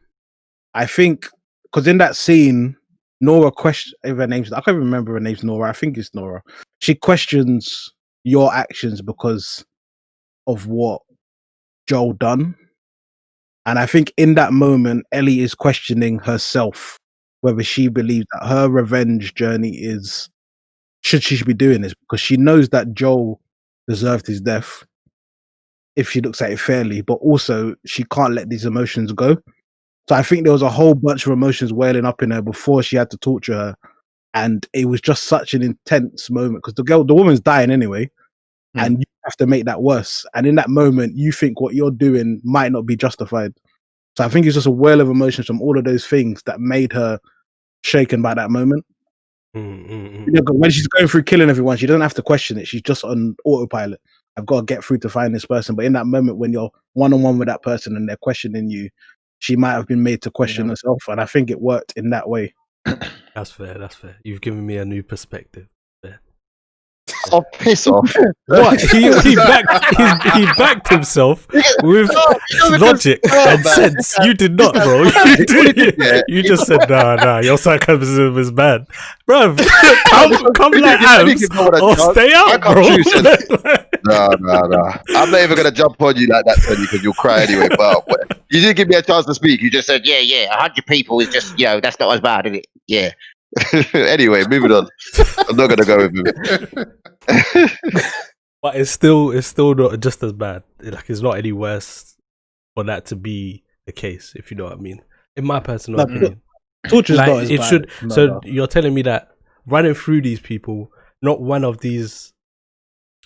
I think because in that scene, Nora questions if her name's, I can't even remember her name's Nora. I think it's Nora. She questions your actions because of what Joel done. And I think in that moment, Ellie is questioning herself whether she believes that her revenge journey should she be doing this, because she knows that Joel deserved his death if she looks at it fairly, but also she can't let these emotions go. So I think there was a whole bunch of emotions welling up in her before she had to torture her, and it was just such an intense moment because the woman's dying anyway, and you have to make that worse. And in that moment, you think what you're doing might not be justified. So I think it's just a whirl of emotions from all of those things that made her shaken by that moment. You know, when she's going through killing everyone, she doesn't have to question it. She's just on autopilot. I've got to get through to find this person. But in that moment, when you're one-on-one with that person and they're questioning you, she might have been made to question herself. And I think it worked in that way. That's fair. You've given me a new perspective. Oh, piss off. What? He backed himself with logic and sense. You did not, bro. You just said, nah, your sarcasm is bad. Bro, come like abs or stay out, bro. No. I'm not even going to jump on you like that, Tony, because you'll cry anyway. But you didn't give me a chance to speak. You just said, yeah, 100 people is just, that's not as bad, is it? Yeah. Anyway, moving on. I'm not gonna go with him. But it's still not just as bad. Like it's not any worse for that to be the case, if you know what I mean. In my personal opinion, torture's not as bad. Should. No. You're telling me that running through these people, not one of these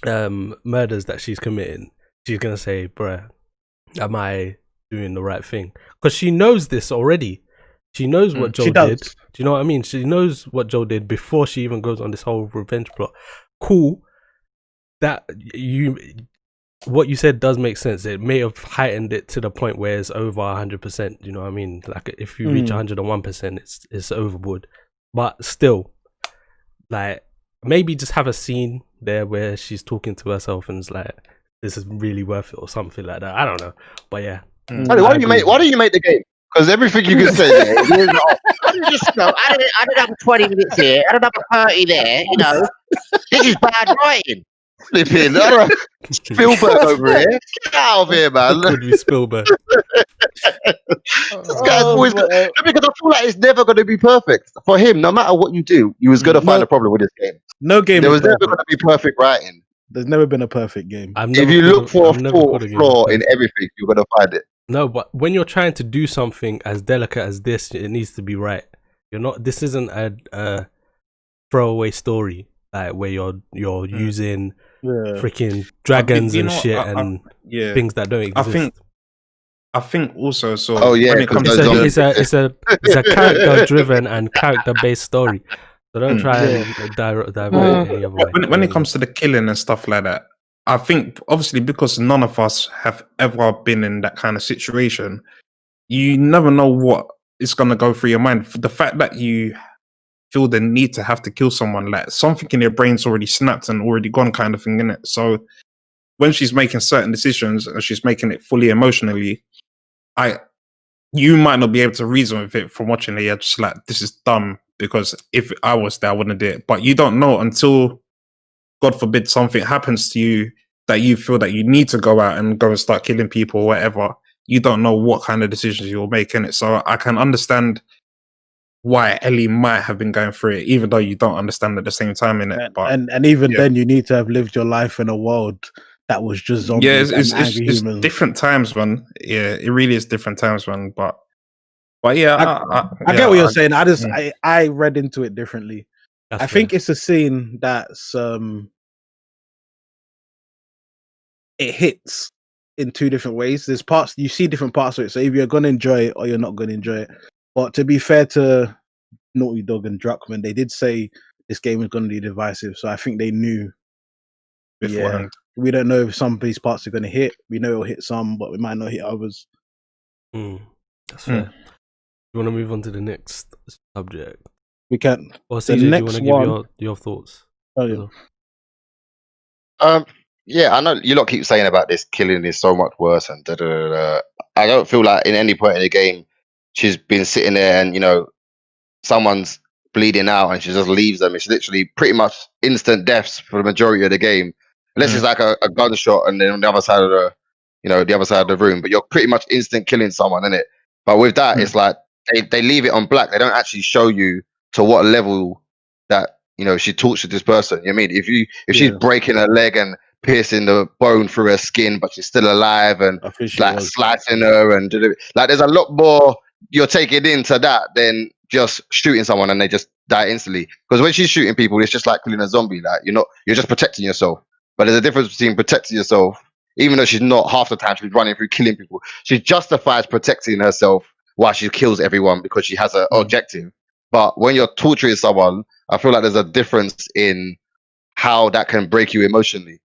murders that she's committing, she's gonna say, "Bruh, am I doing the right thing?" Because she knows this already. She knows what Joel did. Do you know what I mean? She knows what Joel did before she even goes on this whole revenge plot. Cool. That what you said does make sense. It may have heightened it to the point where it's over 100%. You know what I mean? Like if you reach 101%, it's overboard. But still, like maybe just have a scene there where she's talking to herself and it's like, this is really worth it or something like that. I don't know. But yeah. Why do you make the game? Because everything you can say, I don't have 20 minutes here. I don't have a 30 there. You know, this is bad writing. Flipping, Spielberg over here. Get out of here, man. Could be Spielberg. This guy's always because I feel like it's never going to be perfect for him. No matter what you do, you was going to find a problem with this game. No game. There was never going to be perfect writing. There's never been a perfect game. If you look for a flaw in everything, you're going to find it. No, but when you're trying to do something as delicate as this, it needs to be right. You're not. This isn't a throwaway story like where you're using freaking dragons and shit and things that don't exist. I think also so. Oh yeah, when it comes it's a character driven and character based story. So don't try and divert it any other way. When it comes to the killing and stuff like that, I think obviously because none of us have ever been in that kind of situation, you never know what is going to go through your mind. The fact that you feel the need to have to kill someone, like something in your brain's already snapped and already gone kind of thing, in it. So when she's making certain decisions and she's making it fully emotionally, you might not be able to reason with it from watching it. You're just like, this is dumb, because if I was there, I wouldn't do it. But you don't know until, God forbid, something happens to you that you feel that you need to go out and go and start killing people or whatever. You don't know what kind of decisions you'll make in it. So I can understand why Ellie might have been going through it, even though you don't understand at the same time in it. And even then, you need to have lived your life in a world that was just zombies and angry it's humans. different times, man. Yeah, it really is different times, man. But yeah, I get what you're saying. I read into it differently. I think it's a scene that's it hits in two different ways. There's parts you see different parts of it. So either you're gonna enjoy it or you're not gonna enjoy it. But to be fair to Naughty Dog and Druckmann, they did say this game is gonna be divisive. So I think they knew beforehand. Yeah, we don't know if some of these parts are gonna hit. We know it'll hit some, but we might not hit others. That's fair. You want to move on to the next subject? We can. Or CJ, do you want to give your thoughts? Oh yeah. Yeah, I know you lot keep saying about this killing is so much worse and da da da da. I don't feel like in any point in the game she's been sitting there and someone's bleeding out and she just leaves them. It's literally pretty much instant deaths for the majority of the game, unless it's like a gunshot and then on the other side of the other side of the room. But you're pretty much instant killing someone, isn't it? But with that, it's like they leave it on black. They don't actually show you to what level that she tortured this person. You know what I mean? If she's breaking her leg and piercing the bone through her skin, but she's still alive and like slicing her and like there's a lot more you're taking into that than just shooting someone and they just die instantly. Because when she's shooting people, it's just like killing a zombie. Like you're just protecting yourself. But there's a difference between protecting yourself, even though she's not half the time she's running through killing people. She justifies protecting herself while she kills everyone because she has an objective. But when you're torturing someone, I feel like there's a difference in how that can break you emotionally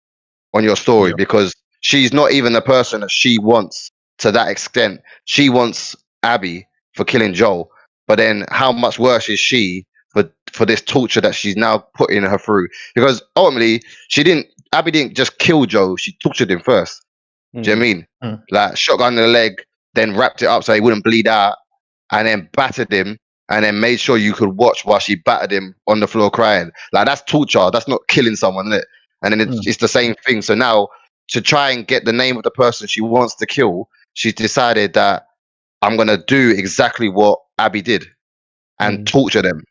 on your story, because she's not even the person that she wants to that extent. She wants Abby for killing Joel, but then how much worse is she for this torture that she's now putting her through? Because ultimately, Abby didn't just kill Joel, she tortured him first. Do you know what I mean? Like shotgun in the leg, then wrapped it up so he wouldn't bleed out, and then battered him, and then made sure you could watch while she battered him on the floor crying. Like that's torture. That's not killing someone, is it? And then it's the same thing. So now to try and get the name of the person she wants to kill, she's decided that I'm going to do exactly what Abby did and torture them.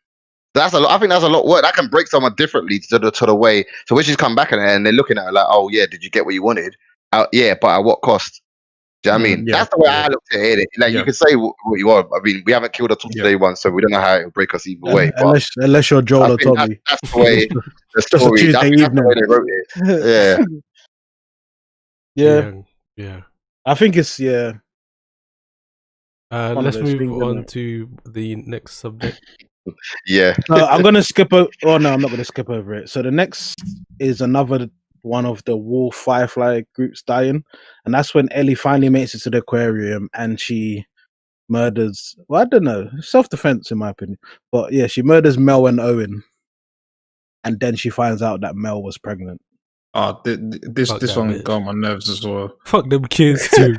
That's a lot. I think that's a lot of work. That can break someone differently to the way. So when she's come back at it and they're looking at her like, oh yeah, did you get what you wanted? Yeah, but at what cost? Do you know what I mean? That's the way I looked at it. Like you can say what you want. I mean, we haven't killed a today one, so we don't know how it'll break us either way. Unless you're Joel or Tommy. That's the way the story. That's the way they wrote it. Yeah. I think it's let's move on to the next subject. I'm gonna skip over. Oh no, I'm not gonna skip over it. So the next is another one of the Wolf Firefly groups dying, and that's when Ellie finally makes it to the aquarium and she murders. Well, I don't know, self-defense in my opinion, but yeah, she murders Mel and Owen, and then she finds out that Mel was pregnant. Oh, this one got on my nerves as well. Fuck them kids too.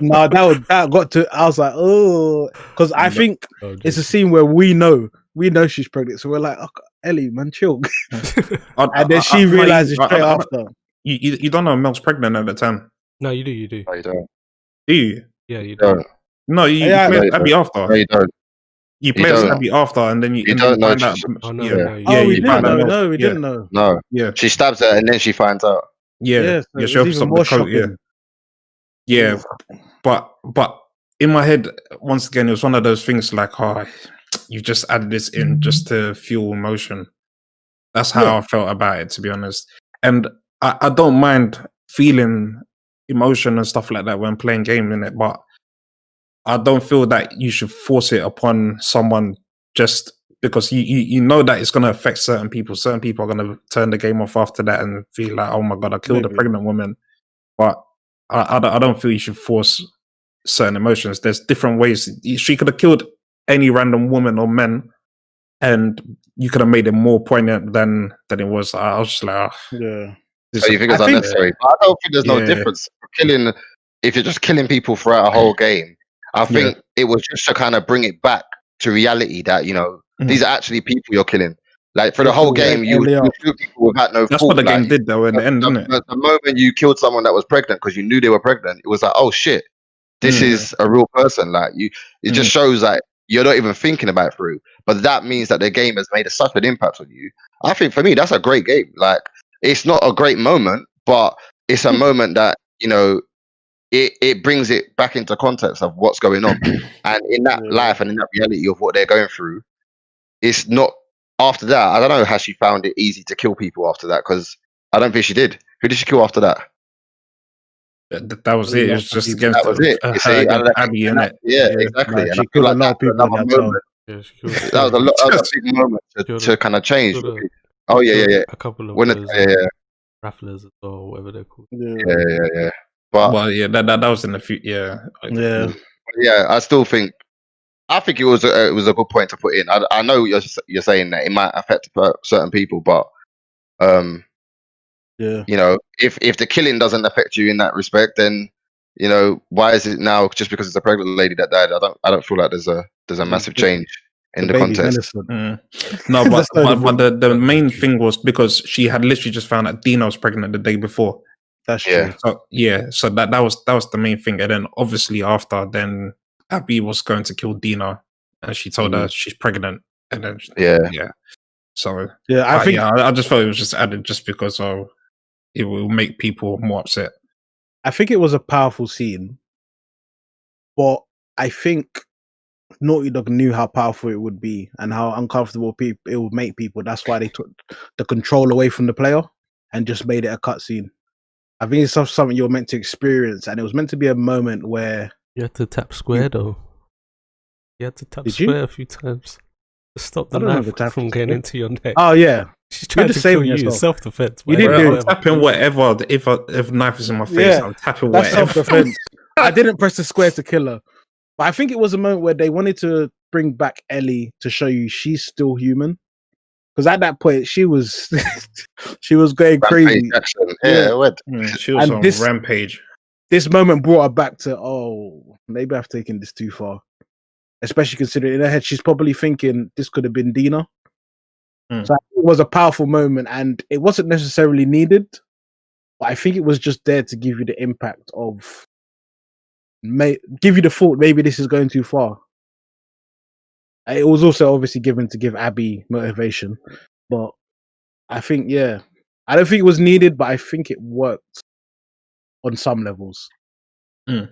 No, that got to. I was like, oh, because I think it's a scene where we know she's pregnant, so we're like, oh, Ellie, man, chill. And then she realizes straight after. You don't know Mel's pregnant at the time. No, you do. No, you don't. Do you? Yeah, you do. No, you play Abby after. No, you don't. You play as Abby after, and then you don't know. We didn't know. No. Yeah. She stabs her, and then she finds out. Yeah. She opens up the coat. Yeah. But in my head, once again, it was one of those things like, oh, you just added this in just to fuel emotion. That's how I felt about it, to be honest. And I don't mind feeling emotion and stuff like that when playing games in it, but I don't feel that you should force it upon someone just because you know that it's going to affect certain people. Certain people are going to turn the game off after that and feel like, oh my God, I killed a pregnant woman. But I don't feel you should force certain emotions. There's different ways. She could have killed any random woman or men, and you could have made it more poignant than it was. I was just like, so you think it's unnecessary? I don't think there's no difference killing if you're just killing people throughout a whole game. I think it was just to kind of bring it back to reality that these are actually people you're killing. Like for the whole game, you shoot people without no fault. That's what the game did though in the end, didn't it? The moment you killed someone that was pregnant because you knew they were pregnant, it was like, oh shit, this is a real person. Like it just shows that you're not even thinking about it through. But that means that the game has made such an impact on you. I think for me, that's a great game. Like it's not a great moment, but it's a moment that it brings it back into context of what's going on, and in that life and in that reality of what they're going through. It's not after that. I don't know how she found it easy to kill people after that, because I don't think she did. Who did she kill after that? That was it. It was just against that was it. her against Abby, innit? Yeah, exactly. Like, she killed a lot of people in that time. Yeah, she killed That was a big moment to kind of change. Oh yeah. A couple of those rafflers or whatever they're called. Yeah. But well, yeah, that was in the future. Yeah. I still think. I think it was a good point to put in. I know you're saying that it might affect certain people, but if the killing doesn't affect you in that respect, then why is it now just because it's a pregnant lady that died? I don't feel like there's a massive change in the context. No, but the main thing was because she had literally just found out Dina was pregnant the day before. That's true. So that was the main thing, and then obviously after then. Abby was going to kill Dina, and she told her she's pregnant, and then So I just thought it was just added just because it will make people more upset. I think it was a powerful scene, but I think Naughty Dog knew how powerful it would be and how uncomfortable it would make people. That's why they took the control away from the player and just made it a cutscene. I think it's something you're meant to experience, and it was meant to be a moment where. You had to tap square though. You had to tap square a few times to stop the knife from getting into your neck. Oh yeah, she's trying to kill you. Self-defense. You didn't do tapping whatever. If knife is in my face, I'm tapping whatever. That's self-defense. I didn't press the square to kill her, but I think it was a moment where they wanted to bring back Ellie to show you she's still human. Because at that point she was going crazy. She was on rampage. This moment brought her back to, maybe I've taken this too far. Especially considering in her head, she's probably thinking this could have been Dina. So it was a powerful moment, and it wasn't necessarily needed, but I think it was just there to give you the impact of, give you the thought maybe this is going too far. It was also obviously given to give Abby motivation, but I think, I don't think it was needed, but I think it worked on some levels. Yeah.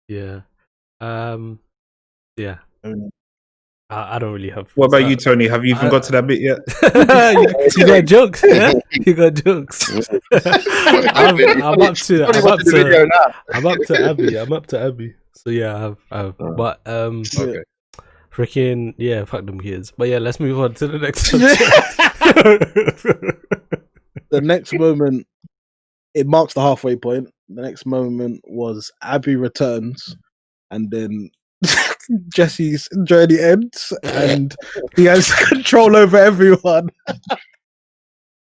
Yeah. I don't really have. What about you, Tony? Have you even got to that bit yet? you got jokes, yeah? You got jokes. I'm up to Abby. So yeah, I've but freaking fuck them kids. But yeah, let's move on to the next subject. The next moment, it marks the halfway point. The next moment was Abby returns, and then Jesse's journey ends, and he has control over everyone.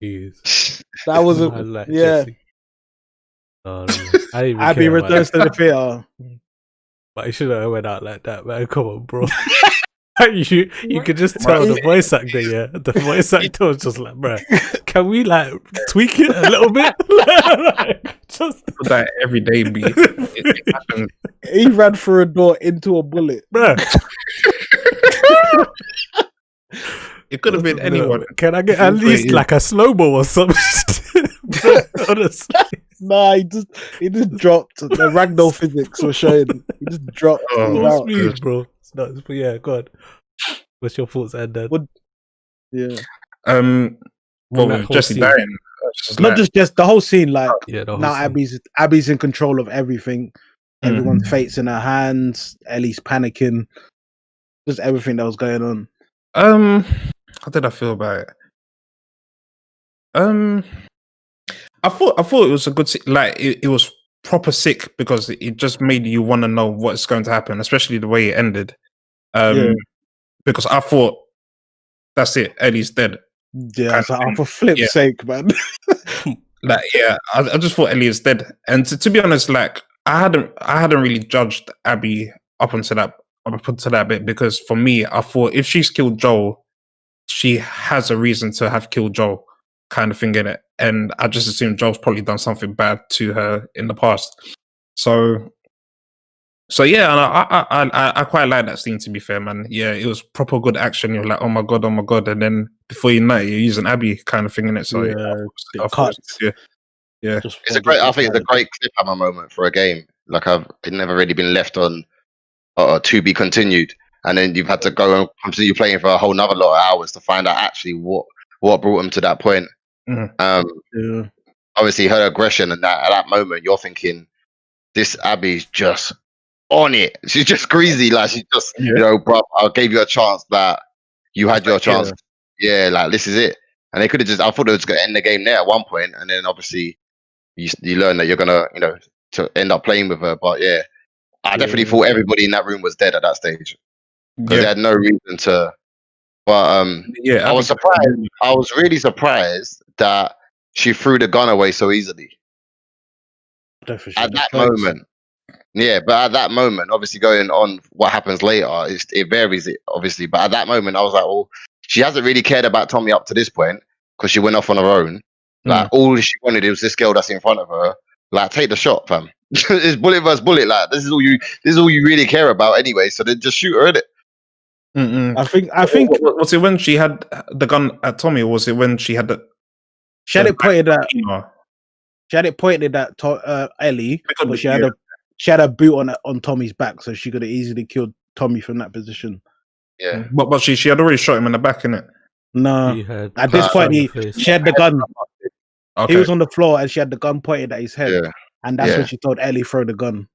Jeez. That was Jesse. Abby returns to the theater. But he shouldn't have went out like that, man. Come on, bro. you could just tell the voice actor, the voice actor was just like, bro, can we like tweak it a little bit? Just that everyday beat. He ran through a door into a bullet, bro. It could have been anyone. Can I get at least like a slow-mo or something? Honestly. Nah, he just dropped. The ragdoll physics were showing. He just dropped. What's me, bro? But yeah, go on. What's your thoughts, Ed? Yeah. Well, with Jesse dying, not just the whole scene. Like, now scene. Abby's in control of everything. Everyone's fate's in her hands. Ellie's panicking. Just everything that was going on. How did I feel about it? I thought it was a good scene. Like it was proper sick because it just made you want to know what's going to happen, especially the way it ended. Because I thought that's it, Ellie's dead. Yeah, so for flip's sake, man. I just thought Ellie is dead. And to be honest, like I hadn't really judged Abby up until that bit, because for me, I thought if she's killed Joel, she has a reason to have killed Joel, kind of thing in it. And I just assumed Joel's probably done something bad to her in the past. So yeah, and I quite like that scene, to be fair, man. Yeah, it was proper good action. You're like, oh my god, and then before you know it, you're using Abby kind of thing in it. So Yeah, it's a great. I think it's a great cliffhanger moment for a game. Like it's never really been left on to be continued, and then you've had to go and continue playing for a whole nother lot of hours to find out actually what brought them to that point. Obviously, her aggression and that at that moment, you're thinking, this Abby's just on it. She's just greasy. Like she's just, bro, I gave you a chance that you had your chance. Yeah, like this is it. And they could have just. I thought it was going to end the game there at one point, and then obviously you learn that you're gonna, to end up playing with her. But yeah, I definitely thought everybody in that room was dead at that stage because they had no reason to. But I was surprised. I was really surprised that she threw the gun away so easily. At that moment, but at that moment, obviously going on what happens later, it varies, obviously. But at that moment, I was like, well, she hasn't really cared about Tommy up to this point because she went off on her own. Like all she wanted was this girl that's in front of her. Like, take the shot, fam. It's bullet versus bullet. Like this is all you really care about anyway. So then just shoot her in it. I think. Was it when she had the gun at Tommy, or was it when she had the? She had it pointed at. She had it pointed at Ellie, but she had a boot on Tommy's back, so she could have easily killed Tommy from that position. Yeah, but she had already shot him in the back, innit? No, at this point she had the gun. Okay. He was on the floor, and she had the gun pointed at his head, and that's when she told Ellie throw the gun.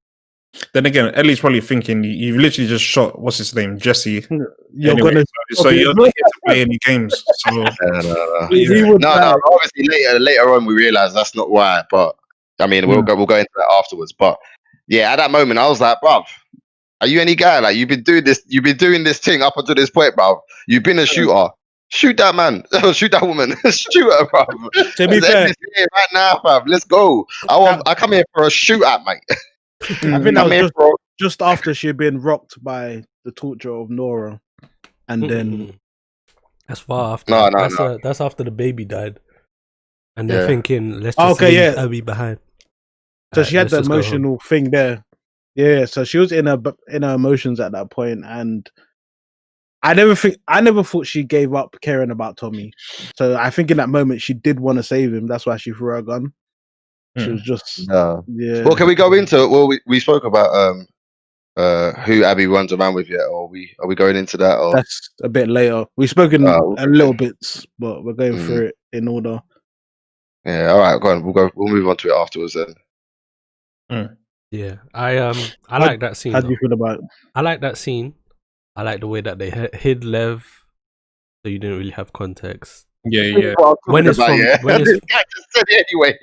Then again, Ellie's probably thinking you've literally just shot what's his name, Jesse. You're not here to play any games. So no. Obviously later on we realized that's not why. But I mean, we'll go into that afterwards. But yeah, at that moment I was like, bruv, are you any guy? Like you've been doing this thing up until this point, bruv. You've been a shooter. Shoot that man. Shoot that woman. Shoot her, bruv. To be fair, right now, bruv. Let's go. I come here for a shootout, mate. I think that was just after she had been rocked by the torture of Nora, and then that's far after. No. That's after the baby diid, and they're thinking, let's just leave Abby behind. So she had the emotional thing there. Yeah, so she was in her emotions at that point, and I never thought she gave up caring about Tommy. So I think in that moment she did want to save him. That's why she threw her gun. She was just Well, can we go into it? Well, we spoke about who Abby runs around with yet, or are we going into that? Or that's a bit later. We've spoken a little bits, but we're going through it in order. Yeah, all right, go on. We'll move on to it afterwards then. Yeah, I like that scene. How do you feel about it? I like that scene. I like the way that they hid Lev, so you didn't really have context. Yeah. When it's from, this guy just said it anyway.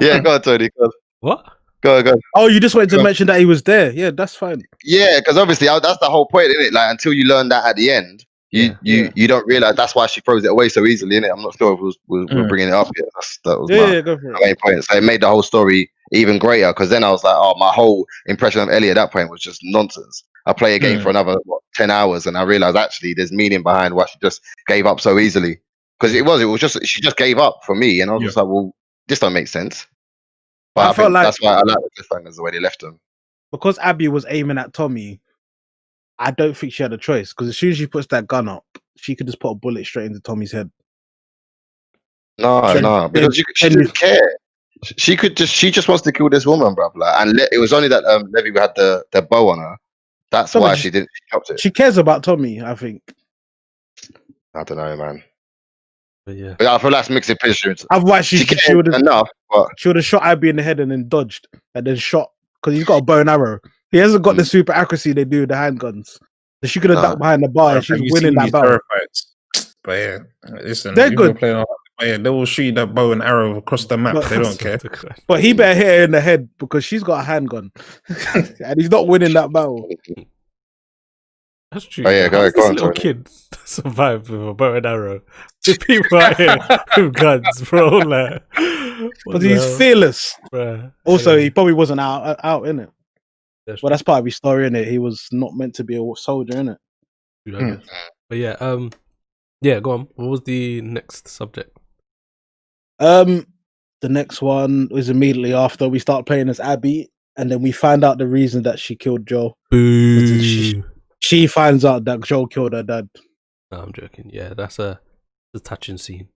Yeah, go on, Tony. Go on. What? Go. Oh, you just wanted to mention that he was there. Yeah, that's fine. Yeah, because obviously that's the whole point, isn't it? Like until you learn that at the end, you don't realize that's why she throws it away so easily, innit? I'm not sure if we're bringing it up yet. That was go for my main point. So it made the whole story even greater because then I was like, oh, my whole impression of Ellie at that point was just nonsense. I play a game for another 10 hours and I realized actually there's meaning behind why she just gave up so easily. Because it was just she just gave up for me, and I was just like, well, this don't make sense. But I felt like that's why I like the cliffhangers the way they left them. Because Abby was aiming at Tommy, I don't think she had a choice. Because as soon as she puts that gun up, she could just put a bullet straight into Tommy's head. No, because she didn't care. She just wants to kill this woman, bro. And it was only that Levy had the bow on her. That's why she didn't. She chopped it. She cares about Tommy, I think. I don't know, man. But I feel that's mixed opinions. Otherwise, she would have enough. But she would have shot Abby in the head and then dodged and then shot because he's got a bow and arrow. He hasn't got the super accuracy they do with the handguns. So she could have ducked behind the bar and she's winning that battle. But yeah, listen, they're good. They will shoot that bow and arrow across the map. They don't care. But he better hit her in the head because she's got a handgun and he's not winning that battle. That's true. Oh yeah, go on, little kid survived with a bow and arrow. The people out here with guns, bro. Like, but he's fearless. Bruh. Also, he probably wasn't out in it. Well, that's part of his story, in it. He was not meant to be a soldier, in it. But yeah, go on. What was the next subject? The next one was immediately after we start playing as Abby, and then we find out the reason that she killed Joe. Boo. She finds out that Joe killed her dad. No, I'm joking. Yeah, that's a touching scene.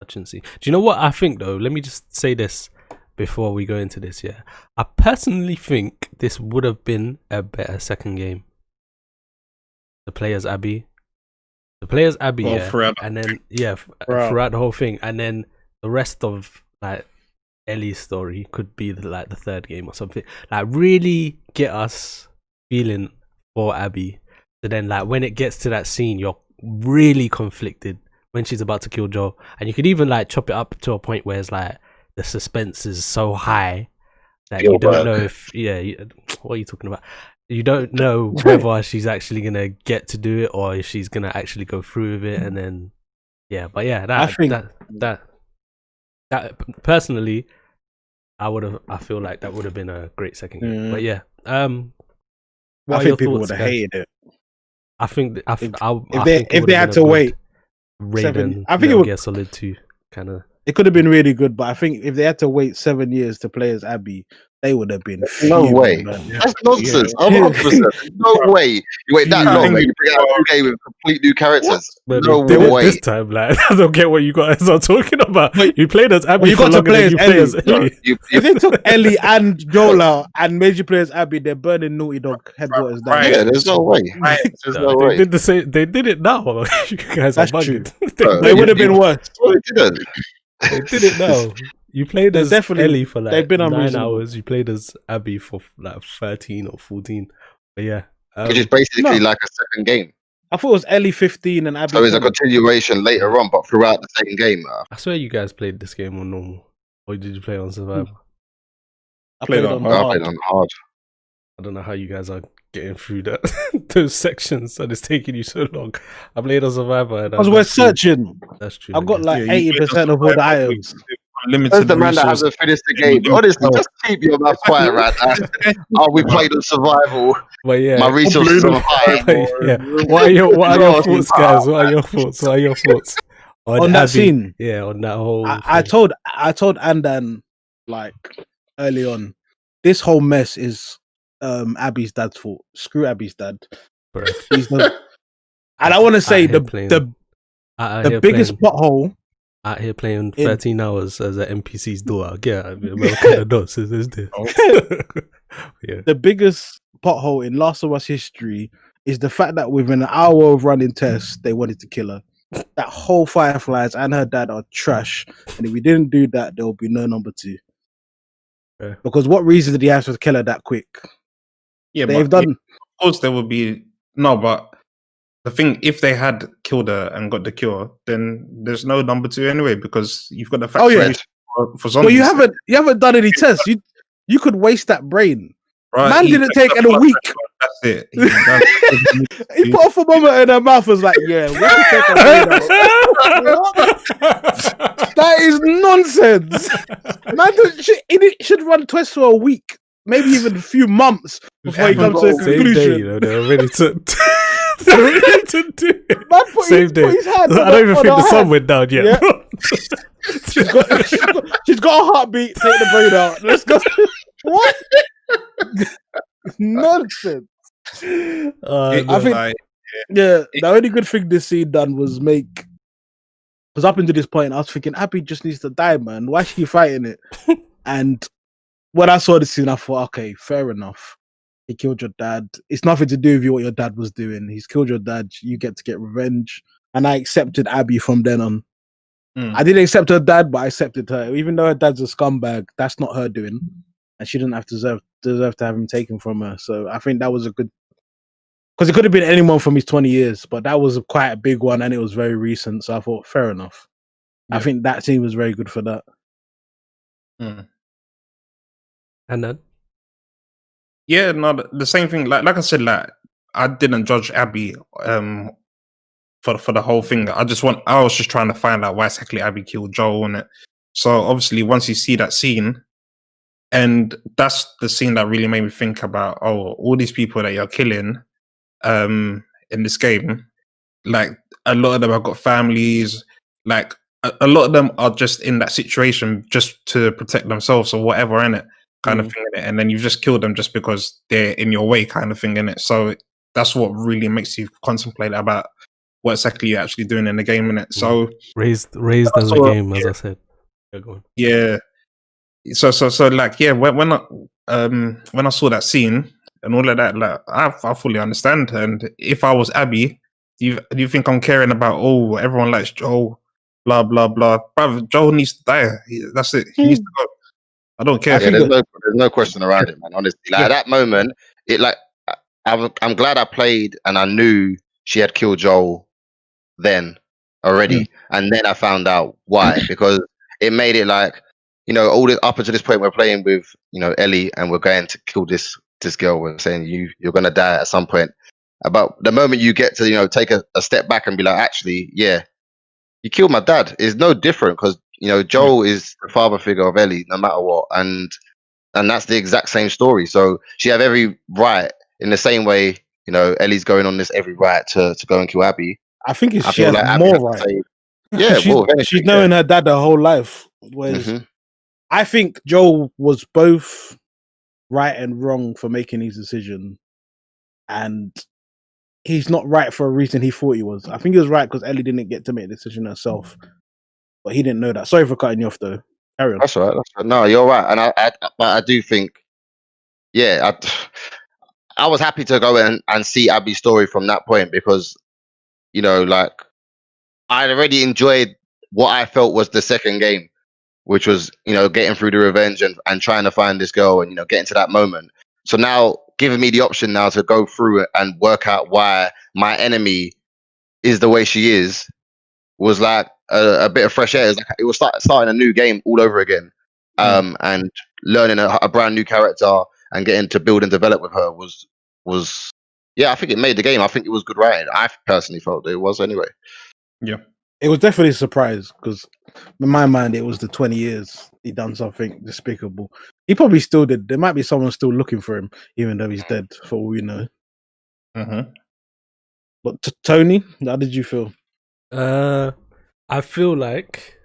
Touch and see. Do you know what I think though? Let me just say this before we go into this. Yeah, I personally think this would have been a better second game. The players Abby, forever. and then throughout the whole thing, and then the rest of like Ellie's story could be the third game or something. Like really get us feeling for Abby. So then like when it gets to that scene, you're really conflicted when she's about to kill Joel, and you could even like chop it up to a point where it's like the suspense is so high that you don't know if what are you talking about? You don't know whether she's actually gonna get to do it or if she's gonna actually go through with it, and then that personally, I feel like that would have been a great second game. But I think people would have hated it. I think if they had to wait Raven, I think it would get Solid 2 kind of. It could have been really good, but I think if they had to wait 7 years to play as Abby, they would have been. No way. That's nonsense. 100%. No way. You wait that long and you bring out a game with complete new characters. No way. This time, like, I don't get what you guys are talking about. You played as Abby. You got to play as Ellie. If they took Ellie and Joel out and made you play as Abby, they're burning Naughty Dog headquarters down. Yeah, there's no way. There's no way. They did the same. They did it now. You guys are bugging. It would have been worse. Well, they didn't. They did it now. You played as Ellie for like 9 unreasonable. hours. You played as Abby for like 13 or 14. But yeah. Which is basically like a second game. I thought it was Ellie 15 and Abby. So it's a continuation later on, but throughout the same game. I swear you guys played this game on normal. Or did you play on survival? I played on hard. I don't know how you guys are getting through that those sections and it's taking you so long. I played on survivor. Because we're searching. That's true. I've got like 80% of all the items. That's the man that hasn't finished the game. Honestly, just keep your mouth quiet, right? We played on survival. But yeah, my resources are high. What are your thoughts, guys? What are your thoughts on that scene? Yeah, on that whole. I told Andan like early on, this whole mess is Abby's dad's fault. Screw Abby's dad. He's not. And I want to say the biggest pothole. Out here playing 13 hours as an NPC's daughter. Yeah, what kind of does is this? The biggest pothole in Last of Us history is the fact that within an hour of running tests, they wanted to kill her. That whole Fireflies and her dad are trash. And if we didn't do that, there will be no number 2. Yeah. Because what reason did he have to kill her that quick? Yeah, they've done. Of course, there would be but the thing, if they had killed her and got the cure, then there's no number 2 anyway because you've got the fact for zombies. Well, you haven't done any tests. You could waste that brain. Right. Man didn't take it a week. That's it. He put a thermometer in her mouth. Was like, yeah, we have to take her brain out. That is nonsense. Man, should run tests for a week, maybe even a few months before he comes to a conclusion. They're ready to. To do it. Man same day. I don't even think the sun went down yet. Yeah. she's got a heartbeat. Take the brain out. Let's go. What? Nonsense. I think. The only good thing this scene done was make. Because up until this point, I was thinking Abby just needs to die, man. Why is she fighting it? And when I saw the scene, I thought, okay, fair enough. He killed your dad. It's nothing to do with what your dad was doing. He's killed your dad. You get to get revenge. And I accepted Abby from then on. I didn't accept her dad, but I accepted her. Even though her dad's a scumbag, that's not her doing. And she didn't have to deserve to have him taken from her. So I think that was a good... Because it could have been anyone from his 20 years, but that was quite a big one and it was very recent. So I thought, fair enough. Yeah. I think that scene was very good for that. And then? Yeah, no, the same thing. Like I said, I didn't judge Abby for the whole thing. I was just trying to find out why exactly Abby killed Joel in it. So obviously, once you see that scene, and that's the scene that really made me think about all these people that you're killing in this game. Like a lot of them have got families. Like a lot of them are just in that situation just to protect themselves or whatever, innit? Kind of thing, and then you've just killed them just because they're in your way, kind of thing, innit? So that's what really makes you contemplate about what exactly you're actually doing in the game, innit? So raised as a game, as I said. Go on. Yeah. So like when I saw that scene and all of that, like I fully understand. And if I was Abby, do you think I'm caring about everyone likes Joel, blah blah blah? Bruv, Joel needs to die. That's it. He needs to go. I don't care. Yeah, there's no question around it, man. Honestly, like at that moment, it like I'm glad I played and I knew she had killed Joel then already, and then I found out why, because it made it like, you know, all this up until this point we're playing with, you know, Ellie, and we're going to kill this girl. We're saying you're gonna die at some point. About the moment you get to, you know, take a step back and be like, actually, yeah, you killed my dad. It's no different because, you know, Joel is the father figure of Ellie, no matter what, and that's the exact same story. So she have every right, in the same way, you know, Ellie's going on this every right to go and kill Abby. I think she has like more right. Yeah, she's known her dad her whole life. Whereas I think Joel was both right and wrong for making his decision, and he's not right for a reason he thought he was. I think he was right because Ellie didn't get to make the decision herself, but he didn't know that. Sorry for cutting you off, though. Carry on. That's right. No, you're right, and I do think, yeah, I was happy to go and see Abby's story from that point, because, you know, like, I'd already enjoyed what I felt was the second game, which was, you know, getting through the revenge and trying to find this girl and, you know, getting to that moment. So now giving me the option now to go through it and work out why my enemy is the way she is was like a bit of fresh air. It was starting a new game all over again, and learning a brand new character and getting to build and develop with her was I think it made the game. I think it was good writing. I personally felt that it was anyway. Yeah, it was definitely a surprise because in my mind it was the 20 years he done something despicable. He probably still did. There might be someone still looking for him, even though he's dead, for all we know. But Tony, how did you feel? I feel like,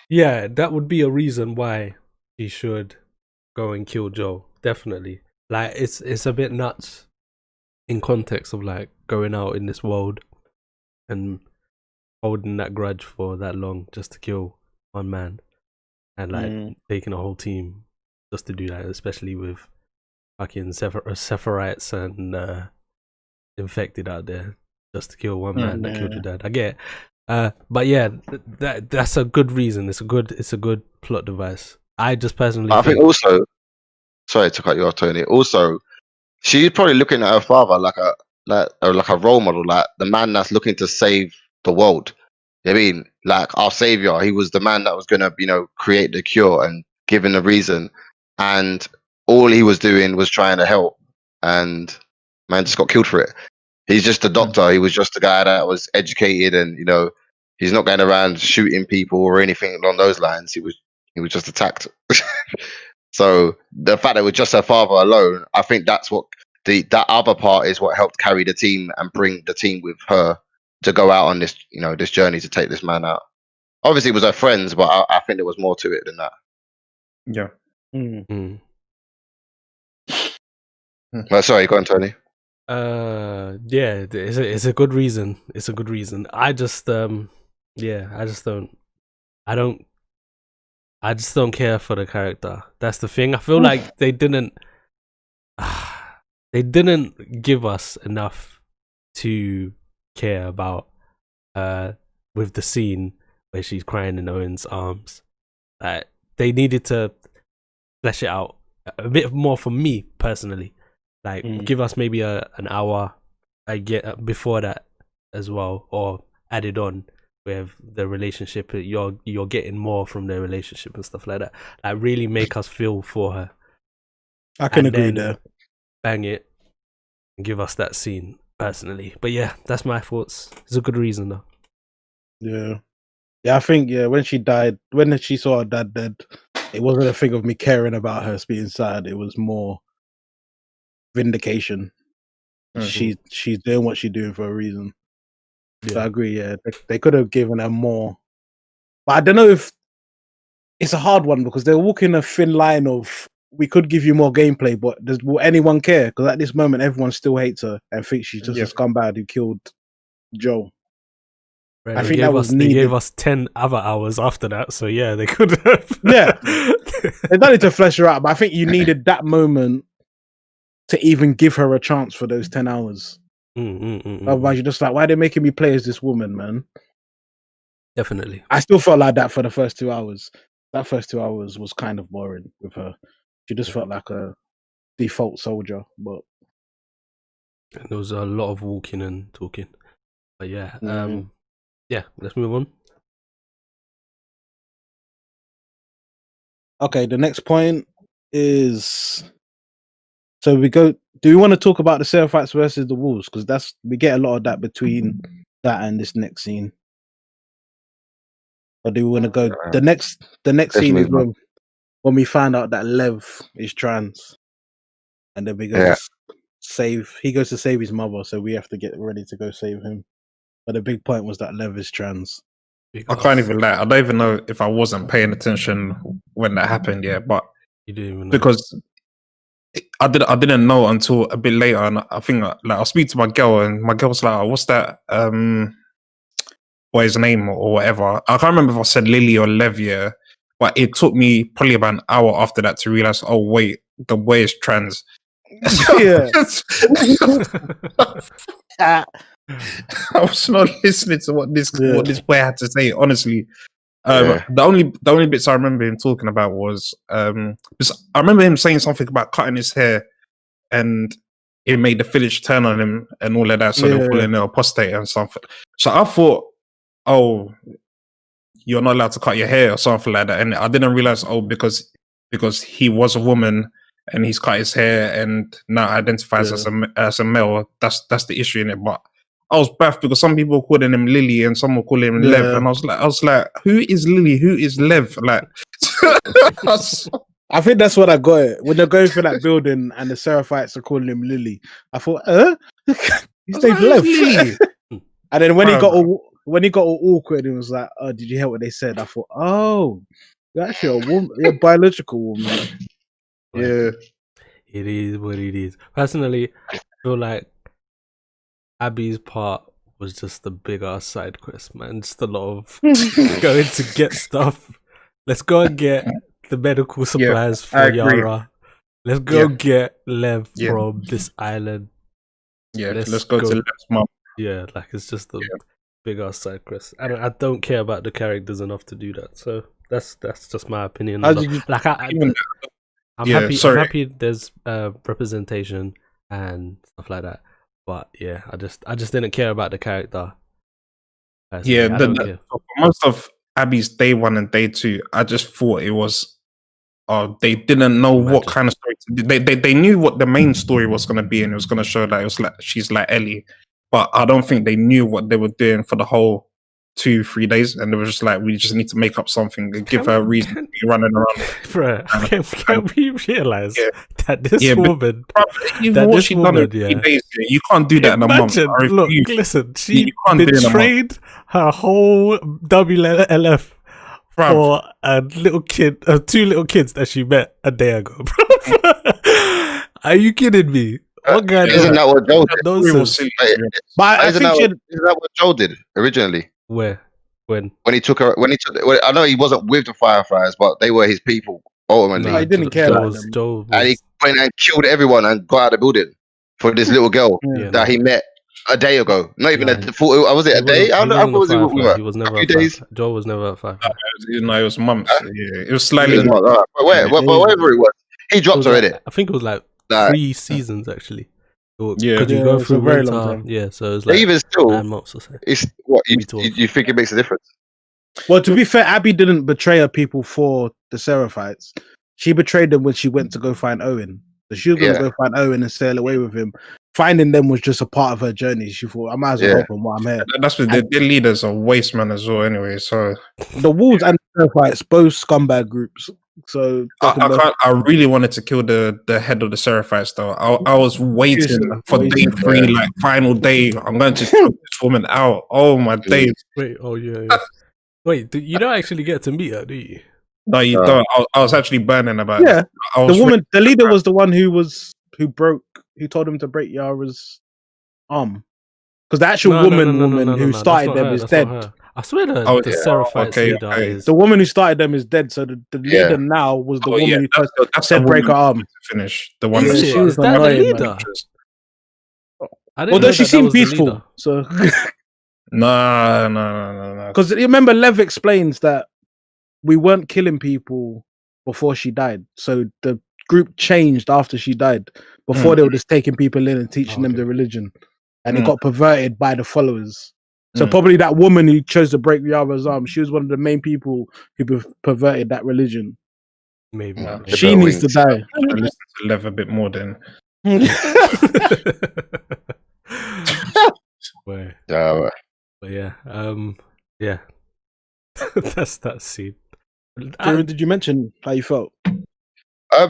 yeah, that would be a reason why he should go and kill Joel. Definitely. Like, it's a bit nuts in context of like going out in this world and holding that grudge for that long just to kill one man, and like taking a whole team just to do that, especially with fucking Sephirites and infected out there just to kill one man that killed your dad. I get it. But yeah, that's a good reason. It's a good plot device. I just personally think also, sorry to cut you off, Tony. Also, she's probably looking at her father like a role model, like the man that's looking to save the world. I mean, like our savior. He was the man that was gonna, you know, create the cure and give him the reason, and all he was doing was trying to help, and man just got killed for it. He's just a doctor. He was just a guy that was educated, and, you know, he's not going around shooting people or anything along those lines. He was just attacked. So the fact that it was just her father alone, I think that's what that other part is what helped carry the team and bring the team with her to go out on this, you know, this journey to take this man out. Obviously, it was her friends, but I think there was more to it than that. Yeah. Well, sorry, go on, Tony. Yeah, it's a good reason. It's a good reason. I just don't care for the character. That's the thing. I feel like they didn't give us enough to care about with the scene where she's crying in Owen's arms. They needed to flesh it out a bit more for me personally. Like, give us maybe an hour before that as well, or added on with the relationship. You're getting more from their relationship and stuff like that. Like, really make us feel for her. I can agree there. Bang it and give us that scene personally. But yeah, that's my thoughts. It's a good reason though. Yeah, I think when she died, when she saw her dad dead, it wasn't a thing of me caring about her being sad. It was more vindication. She's doing what she's doing for a reason. So I agree. Yeah, they could have given her more, but I don't know if it's a hard one because they're walking a thin line of we could give you more gameplay, but will anyone care? Because at this moment, everyone still hates her and thinks she's just a scumbag who killed Joe. Right, I think that was they needed. gave us 10 other hours after that, so yeah, they could have. Yeah. They don't need to flesh her out, but I think you needed that moment to even give her a chance for those 10 hours. Otherwise, you're just like, why are they making me play as this woman, man? Definitely. I still felt like that for the first 2 hours. That first 2 hours was kind of boring with her. She just felt like a default soldier, but there was a lot of walking and talking. But yeah, yeah, let's move on. Okay, the next point is so we go. Do we want to talk about the Seraphites versus the Wolves? Because we get a lot of that between that and this next scene. Or do we want to go the next scene is when we find out that Lev is trans, and then we go to save. He goes to save his mother, so we have to get ready to go save him. But the big point was that Lev is trans. I can't even lie. I don't even know if I wasn't paying attention when that happened. Yeah, but you didn't even know. Because I didn't know until a bit later, and I think like I'll speak to my girl, and my girl was like, oh, "What's that? What his name or whatever?" I can't remember if I said Lily or Lev, yeah, but it took me probably about an hour after that to realize, oh wait, the boy is trans. Yeah. I was not listening to what this boy had to say, honestly. The only bits I remember him talking about was because I remember him saying something about cutting his hair and it made the village turn on him and all of that, so they were calling him apostate and something. So I thought, oh, you're not allowed to cut your hair or something like that, and I didn't realize, oh, because he was a woman and he's cut his hair and now identifies as a male. That's the issue in it. But I was baffled because some people were calling him Lily and some were calling him Lev, and I was like, who is Lily? Who is Lev? Like, I think that's what I got it when they're going through that building and the Seraphites are calling him Lily. I thought, his name's Lev. Lily. And then when he got all awkward, it was like, oh, did you hear what they said? I thought, oh, you're actually a woman, you're a biological woman. Yeah, it is what it is. Personally, I feel like Abby's part was just a big ass side quest, man. Just a lot of going to get stuff. Let's go and get the medical supplies for Yara. Let's go get Lev from this island. Yeah, let's go to Lev's mom. Yeah, like it's just a big ass side quest. I don't care about the characters enough to do that. So that's just my opinion. Like I'm happy there's representation and stuff like that. But yeah, I just didn't care about the character. Yeah, for most of Abby's day 1 and day 2, I just thought it was they didn't know what kind of story they knew what the main story was going to be, and it was going to show that it was like she's like Ellie, but I don't think they knew what they were doing for the whole 2-3 days, and it was just like, we just need to make up something and give her a reason to be running around. Bruh, can we realize that this woman, you can't do that in a month. Look, listen, she betrayed her whole WLF for a little kid, 2 little kids that she met a day ago. Are you kidding me? Isn't that what Joel did? But isn't that what Joel did originally? Where? When he took her? I know he wasn't with the Fireflies, but they were his people ultimately. No, he didn't care about them. And he went and killed everyone and got out of the building for this little girl that he met a day ago. Not even was it a day? He was never a days. Joel was never a Firefly. No, it was months. Yeah, it was slightly. Whatever it was, he dropped her in it. I think it was like 3 seasons actually. Yeah, because you go through very long time. Yeah, so it's like even still 9 months or so. It's what you think it makes a difference. Well, to be fair, Abby didn't betray her people for the Seraphites. She betrayed them when she went to go find Owen. So she was going to go find Owen and sail away with him. Finding them was just a part of her journey. She thought, I might as well help them while I'm here. That's what their leaders are waste men as well. Anyway, so the Wolves and the Seraphites, both scumbag groups. So I really wanted to kill the head of the Seraphites though. I was waiting for day 3, like final day. I'm going to choke this woman out. Oh my days! Wait, wait, you don't actually get to meet her, do you? No, you don't. I was actually burning about it. Yeah, the leader was the one who told him to break Yara's arm because the actual woman who that's started not them her, is that's dead. not her. I swear the Oh, Seraphites okay, leader okay. is. The woman who started them is dead. So the leader now was the woman who first said break her arm. Finish the one. Is Yeah, it? she was Is that the annoying, leader? man. I didn't Although know she that seemed was the peaceful, leader. so No. because you remember Lev explains that we weren't killing people before she died, so the group changed after she died. Before they were just taking people in and teaching them the religion, and it got perverted by the followers. So probably that woman who chose to break Yara's arm, she was one of the main people who perverted that religion. Maybe. She needs to die. I listen to Lev a bit more then. But Yeah. yeah. That's that scene. Kieran, did you mention how you felt? I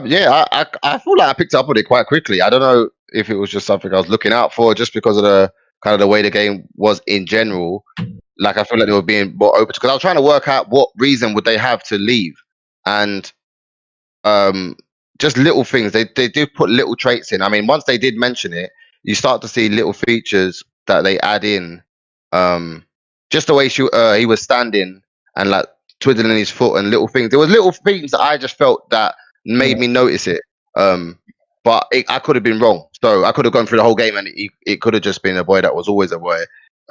feel like I picked up on it quite quickly. I don't know if it was just something I was looking out for, just because of the kind of the way the game was in general. Like, I feel like they were being more open, because I was trying to work out what reason would they have to leave, and just little things. They do put little traits in. I mean, once they did mention it, you start to see little features that they add in. Just the way he was standing and like twiddling his foot and little things. There was little things that I just felt that made me notice it. But I could have been wrong. So I could have gone through the whole game and it could have just been a boy that was always a boy,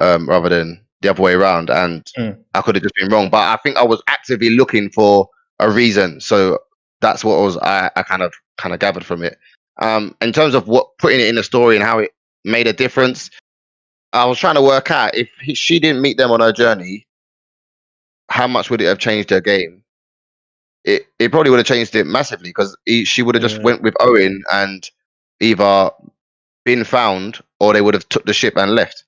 rather than the other way around. And I could have just been wrong. But I think I was actively looking for a reason. So that's what I kind of gathered from it. In terms of what putting it in the story and how it made a difference, I was trying to work out if she didn't meet them on her journey, how much would it have changed her game? It probably would have changed it massively, because she would have just went with Owen and either been found, or they would have took the ship and left.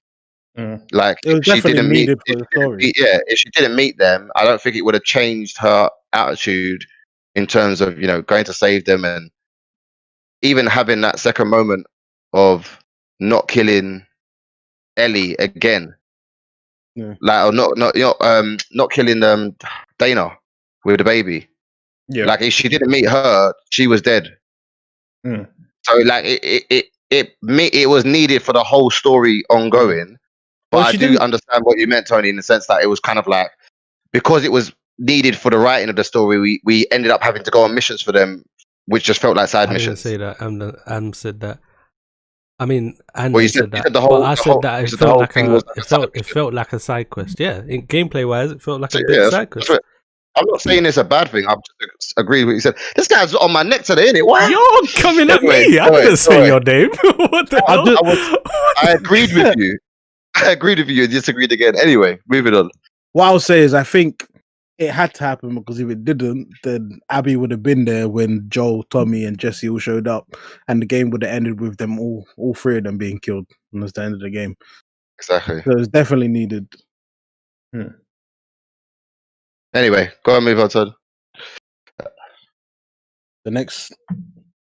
Like, it was definitely needed for the story. If she didn't meet them, I don't think it would have changed her attitude in terms of, going to save them, and even having that second moment of not killing Ellie again. Like, or not killing Dana with the baby. Like, if she didn't meet her, she was dead. So like it was needed for the whole story ongoing. But I do understand what you meant, Tony, in the sense that it was kind of like, because it was needed for the writing of the story, we ended up having to go on missions for them, which just felt like side missions. I didn't say that. Adam said that. I mean, and well, said that. But I said that it felt like it felt like a side quest. Yeah, in gameplay wise, it felt like a big side quest. I'm not saying it's a bad thing. I'm just agreed with what you said. This guy's on my neck today, innit? Why? You're coming at me. I didn't say your name. What the hell? I agreed with you. I agreed with you and disagreed again. Anyway, moving on. What I'll say is, I think it had to happen, because if it didn't, then Abby would have been there when Joel, Tommy, and Jesse all showed up, and the game would have ended with them all three of them being killed. And that's the end of the game. Exactly. So it's definitely needed. Anyway, go on, move on, Todd. The next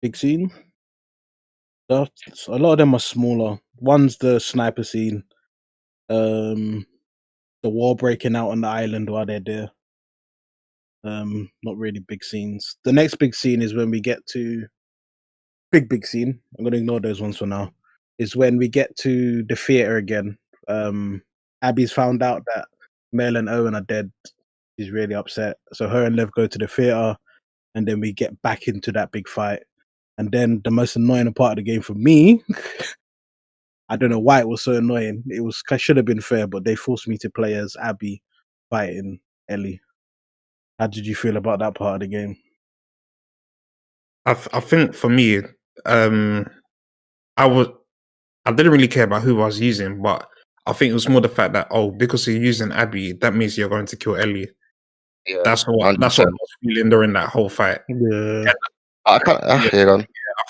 big scene. A lot of them are smaller. One's the sniper scene. The war breaking out on the island while they're there. Not really big scenes. The next big scene is when we get to big scene. I'm gonna ignore those ones for now. Is when we get to the theater again. Abby's found out that Mel and Owen are dead. She's really upset. So her and Lev go to the theater, and then we get back into that big fight. And then the most annoying part of the game for me, I don't know why it was so annoying. It should have been fair, but they forced me to play as Abby fighting Ellie. How did you feel about that part of the game? I think for me, I didn't really care about who I was using, but I think it was more the fact that, because you're using Abby, that means you're going to kill Ellie. Yeah, that's what I was feeling during that whole fight. Yeah, I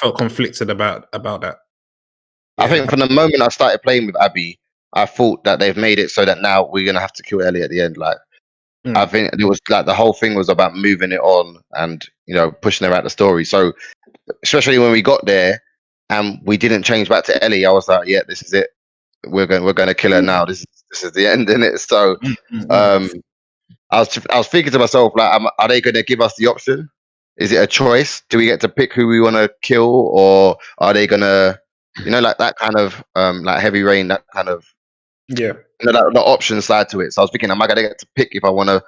felt conflicted about that. I think from the moment I started playing with Abby, I thought that they've made it so that now we're gonna have to kill Ellie at the end. Like, I think it was like the whole thing was about moving it on and pushing her out the story. So especially when we got there and we didn't change back to Ellie, I was like, yeah, this is it. We're going to kill her now. This is the end, isn't it? So I was thinking to myself, like, are they going to give us the option? Is it a choice? Do we get to pick who we want to kill, or are they going to, like that kind of like Heavy Rain, that kind of Yeah. The option side to it. So I was thinking, am I gonna get to pick if I want to?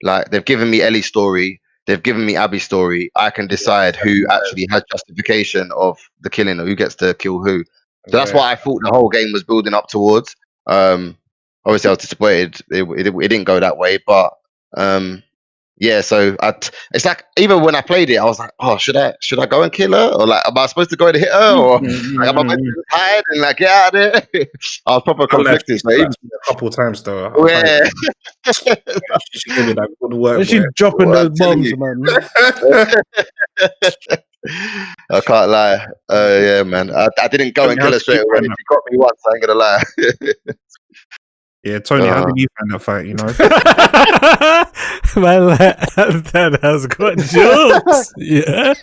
Like, they've given me Ellie's story, they've given me Abby's story. I can decide who actually has justification of the killing or who gets to kill who. So that's what I thought the whole game was building up towards. Obviously, I was disappointed it didn't go that way, but yeah. So it's like, even when I played it, I was like, oh, should I go and kill her, or like, am I supposed to go and hit her, or like, am I meant to hide and like get out of there? I was proper conflicted. So a couple times though. Yeah. She gave me that good work. When she's dropping those bombs, man. I can't lie. Yeah, man. I didn't go and kill her straight away. She got me once, I ain't gonna lie. Yeah, Tony, how did you find that fight, you know? Man, that has got jokes. Yeah.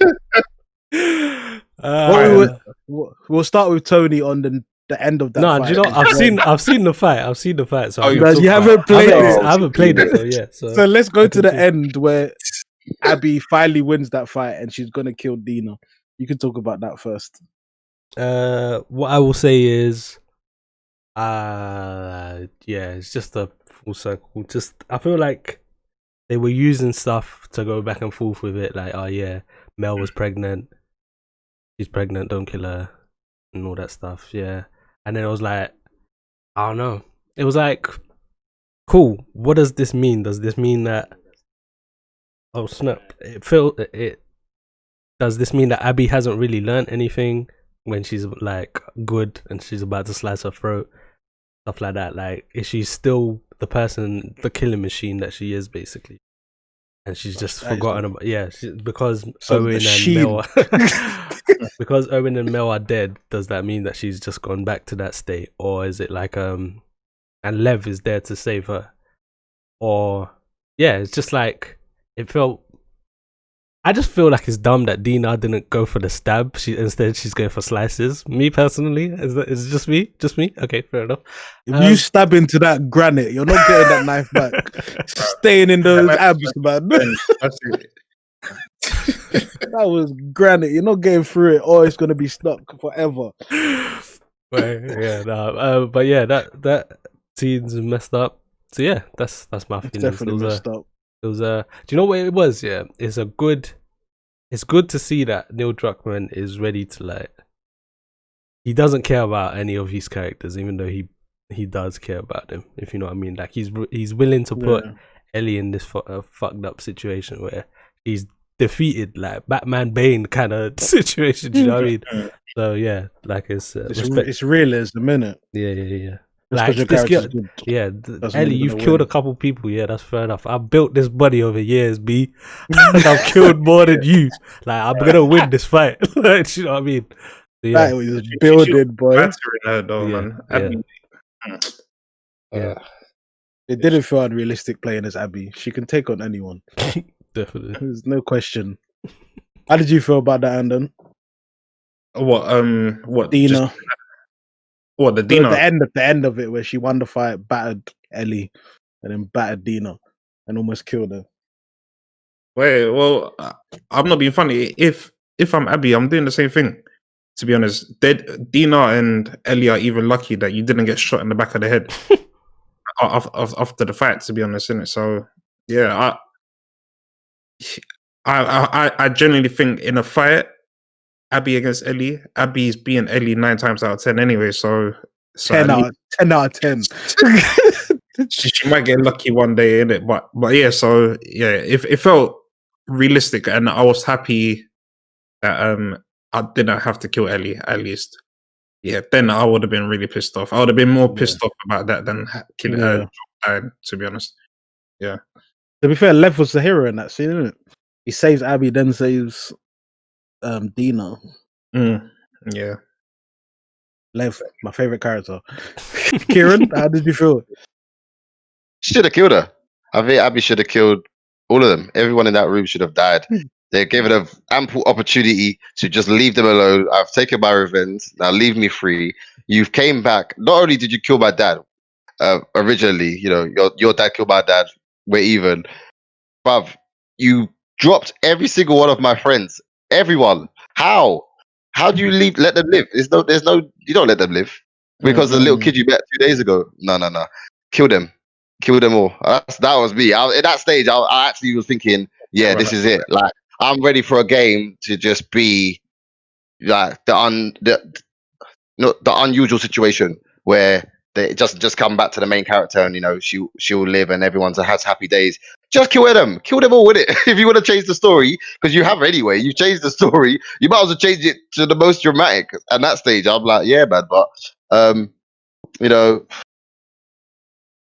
We'll start with Tony on the end of that. No, fight. do you know? I've seen the fight. I've seen the fight. So you haven't played it. I haven't played it. So yeah. So let's go to the end where Abby finally wins that fight and she's gonna kill Dina. You can talk about that first. What I will say is, yeah, it's just a full circle. Just, I feel like they were using stuff to go back and forth with it. Like, oh yeah, Mel was pregnant. She's pregnant. Don't kill her, and all that stuff. Yeah, and then it was like, I don't know. It was like, cool. What does this mean? Does this mean that? Oh snap! It. Does this mean that Abby hasn't really learned anything when she's like good and she's about to slice her throat? Stuff like that. Like, is she still the person, the killing machine that she is, basically? And she's just forgotten about. Yeah, because Owen and Mel. Because Owen and Mel are dead. Does that mean that she's just gone back to that state, or is it like and Lev is there to save her? Or yeah, it's just like, it felt. I just feel like it's dumb that Dina didn't go for the stab. Instead she's going for slices. Me personally, is it just me? Just me? Okay, fair enough. If you stab into that granite, you're not getting that knife back. Staying in those abs, man. That was granite. You're not getting through it, or it's gonna be stuck forever. Right, yeah, no, but yeah, that scene's messed up. So yeah, that's my feelings. Definitely messed up. It was do you know what it was? Yeah, it's good to see that Neil Druckmann is ready to, like, he doesn't care about any of his characters, even though he does care about them, if you know what I mean. Like, he's willing to put Ellie in this fucked up situation where he's defeated, like Batman Bane kind of situation. Do you know what I mean? So yeah, like it's real as the minute. Yeah. Like, this girl, yeah, Ellie, you've killed a couple people. Yeah, that's fair enough. I've built this body over years, B, and I've killed more than you. Like, I'm gonna win this fight. Like, you know what I mean? So, yeah. That was building, boy. It didn't feel unrealistic playing as Abby. She can take on anyone. Definitely, there's no question. How did you feel about that, Andon? What? Dina. What, the Dina? The end of it, where she won the fight, battered Ellie, and then battered Dina, and almost killed her. Wait, well, I'm not being funny. If I'm Abby, I'm doing the same thing. To be honest, Dina and Ellie are even lucky that you didn't get shot in the back of the head after the fight. To be honest, innit? So yeah, I genuinely think in a fight, Abby against Ellie, Abby's beating Ellie 9 times out of 10 anyway, so 10 out of 10. she might get lucky one day, innit? But yeah, so yeah, it felt realistic, and I was happy that I didn't have to kill Ellie, at least. Yeah, then I would have been really pissed off. I would have been more pissed off about that than killing her, to be honest. Yeah. To be fair, Lev was the hero in that scene, isn't it? He saves Abby, then saves Dina. Yeah. Lev, my favorite character. Kieran, how did you feel? Should have killed her. I think Abby should have killed all of them. Everyone in that room should have died. They gave it an ample opportunity to just leave them alone. I've taken my revenge. Now leave me free. You've came back. Not only did you kill my dad originally, you know, your dad killed my dad. We're even. But you dropped every single one of my friends. Everyone. How do you let them live? There's no. You don't let them live. because the little kid you met 2 days ago. No. Kill them all. That was me. At that stage, I actually was thinking, yeah, this is it. Like, I'm ready for a game to just be like the unusual situation where they just come back to the main character and she'll live and everyone has happy days. Just kill them all with it. If you want to change the story, because you have anyway, you changed the story, you might as well change it to the most dramatic. At that stage, I'm like, yeah, man, but it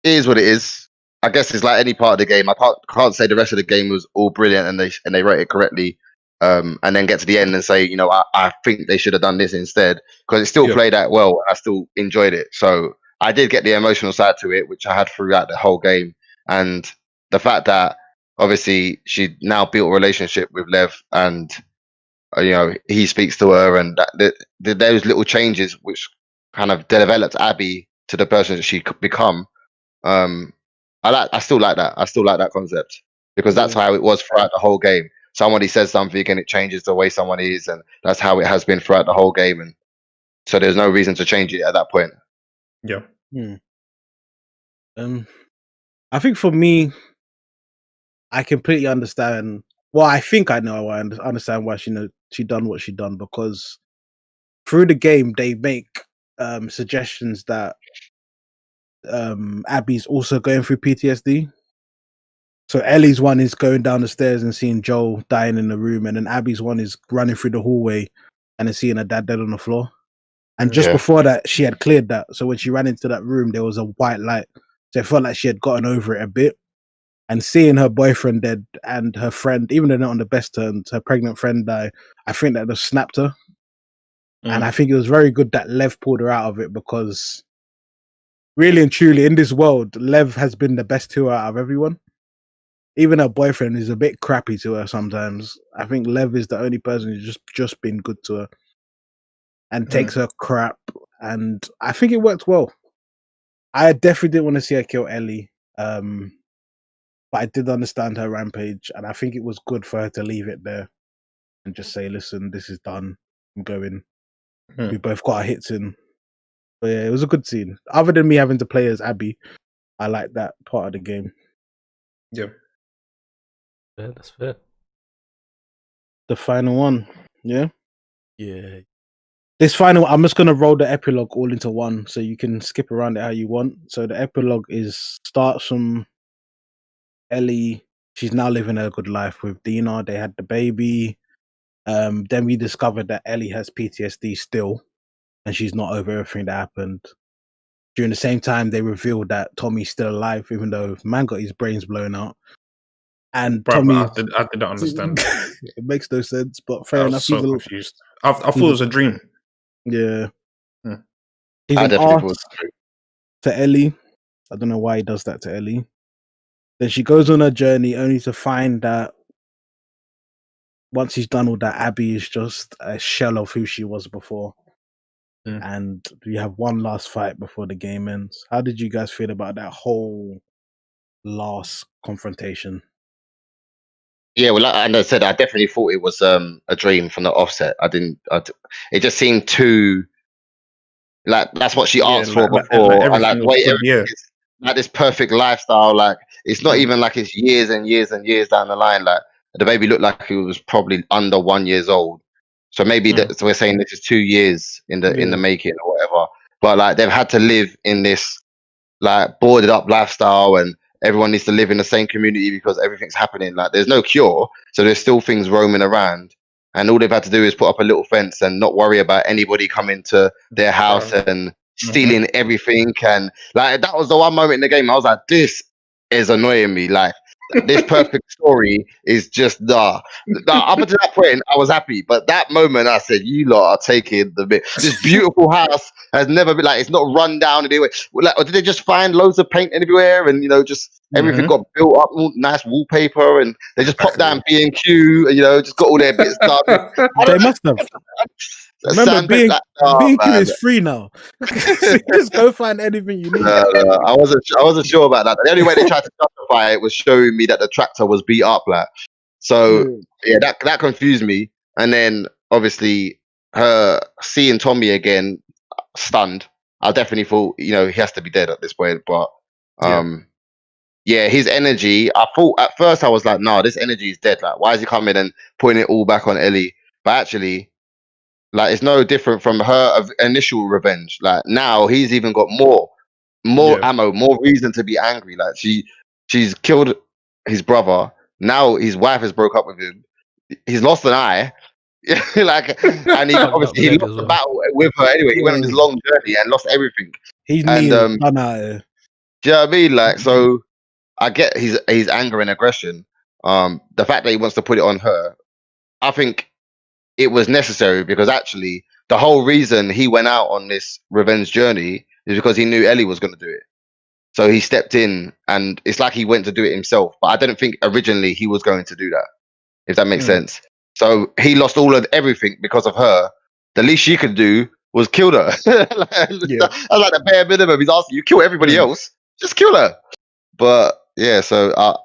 is what it is. I guess it's like any part of the game. I can't say the rest of the game was all brilliant and they wrote it correctly. And then get to the end and say, I think they should have done this instead, because it still played out well. I still enjoyed it. So I did get the emotional side to it, which I had throughout the whole game. And the fact that obviously she now built a relationship with Lev, and he speaks to her, and those little changes which kind of developed Abby to the person that she could become. I still like that. I still like that concept, because that's how it was throughout the whole game. Somebody says something and it changes the way someone is, and that's how it has been throughout the whole game. And so there's no reason to change it at that point. Yeah. I think for me, I completely understand. Well, I think I know. I understand why she done what she done, because through the game they make suggestions that Abby's also going through PTSD. So Ellie's one is going down the stairs and seeing Joel dying in the room, and then Abby's one is running through the hallway and then seeing her dad dead on the floor. And just before that, she had cleared that. So when she ran into that room, there was a white light. So it felt like she had gotten over it a bit. And seeing her boyfriend dead and her friend, even though they're not on the best terms, her pregnant friend die, I think that just snapped her. And I think it was very good that Lev pulled her out of it, because really and truly in this world, Lev has been the best to her out of everyone. Even her boyfriend is a bit crappy to her sometimes. I think Lev is the only person who's just been good to her and takes her crap. And I think it worked well. I definitely didn't want to see her kill Ellie. But I did understand her rampage, and I think it was good for her to leave it there and just say, listen, this is done. I'm going. We both got our hits in. But yeah, it was a good scene. Other than me having to play as Abby, I like that part of the game. Yeah. Yeah, that's fair. The final one. Yeah? Yeah. This final, I'm just going to roll the epilogue all into one, so you can skip around it how you want. So the epilogue starts from Ellie. She's now living a good life with Dina. They had the baby. Then we discovered that Ellie has PTSD still, and she's not over everything that happened. During the same time, they revealed that Tommy's still alive, even though man got his brains blown out. And Tommy, I didn't understand. It makes no sense, but fair I enough. was so confused. I thought it was a dream. Yeah. I definitely thought it was true. To Ellie. I don't know why he does that to Ellie. Then she goes on her journey only to find that once he's done all that, Abby is just a shell of who she was before. And we have one last fight before the game ends. How did you guys feel about that whole last confrontation? Yeah, well, and I said, I definitely thought it was a dream from the offset. It just seemed too like that's what she asked for before, and like the way everything is, like this perfect lifestyle. Like it's not even like it's years and years and years down the line. Like the baby looked like he was probably under 1 year old. So maybe so we're saying this is 2 years in the making or whatever. But like they've had to live in this like boarded up lifestyle, and everyone needs to live in the same community because everything's happening. Like there's no cure, so there's still things roaming around, and all they've had to do is put up a little fence and not worry about anybody coming to their house and stealing everything. And like that was the one moment in the game I was like, this is annoying me. Like this perfect story is just up until that point I was happy, but that moment I said, you lot are taking the bit. This beautiful house has never been like, it's not run down anyway. Like, or did they just find loads of paint everywhere and just everything got built up, nice wallpaper, and they just popped down B&Q and just got all their bits done. They must have. Remember, B&Q is free now. So just go find anything you need. No, I wasn't sure about that. The only way they tried to justify it was showing me that the tractor was beat up, like. So yeah, that confused me. And then obviously her seeing Tommy again, stunned. I definitely thought, he has to be dead at this point. But his energy, I thought at first I was like, no, this energy is dead. Like, why is he coming and putting it all back on Ellie? But actually, like, it's no different from her initial revenge. Like, now he's even got more ammo, more reason to be angry. Like, she's killed his brother. Now his wife has broke up with him. He's lost an eye. Like, and he obviously he lost the battle with her anyway. He went on this long journey and lost everything. He's and done do you know what I mean? Like, so I get his anger and aggression. The fact that he wants to put it on her, I think it was necessary, because actually the whole reason he went out on this revenge journey is because he knew Ellie was going to do it. So he stepped in, and it's like he went to do it himself. But I didn't think originally he was going to do that, if that makes sense. So he lost everything because of her. The least she could do was kill her. That's like the bare minimum. He's asking you, kill everybody else, just kill her. But yeah, so that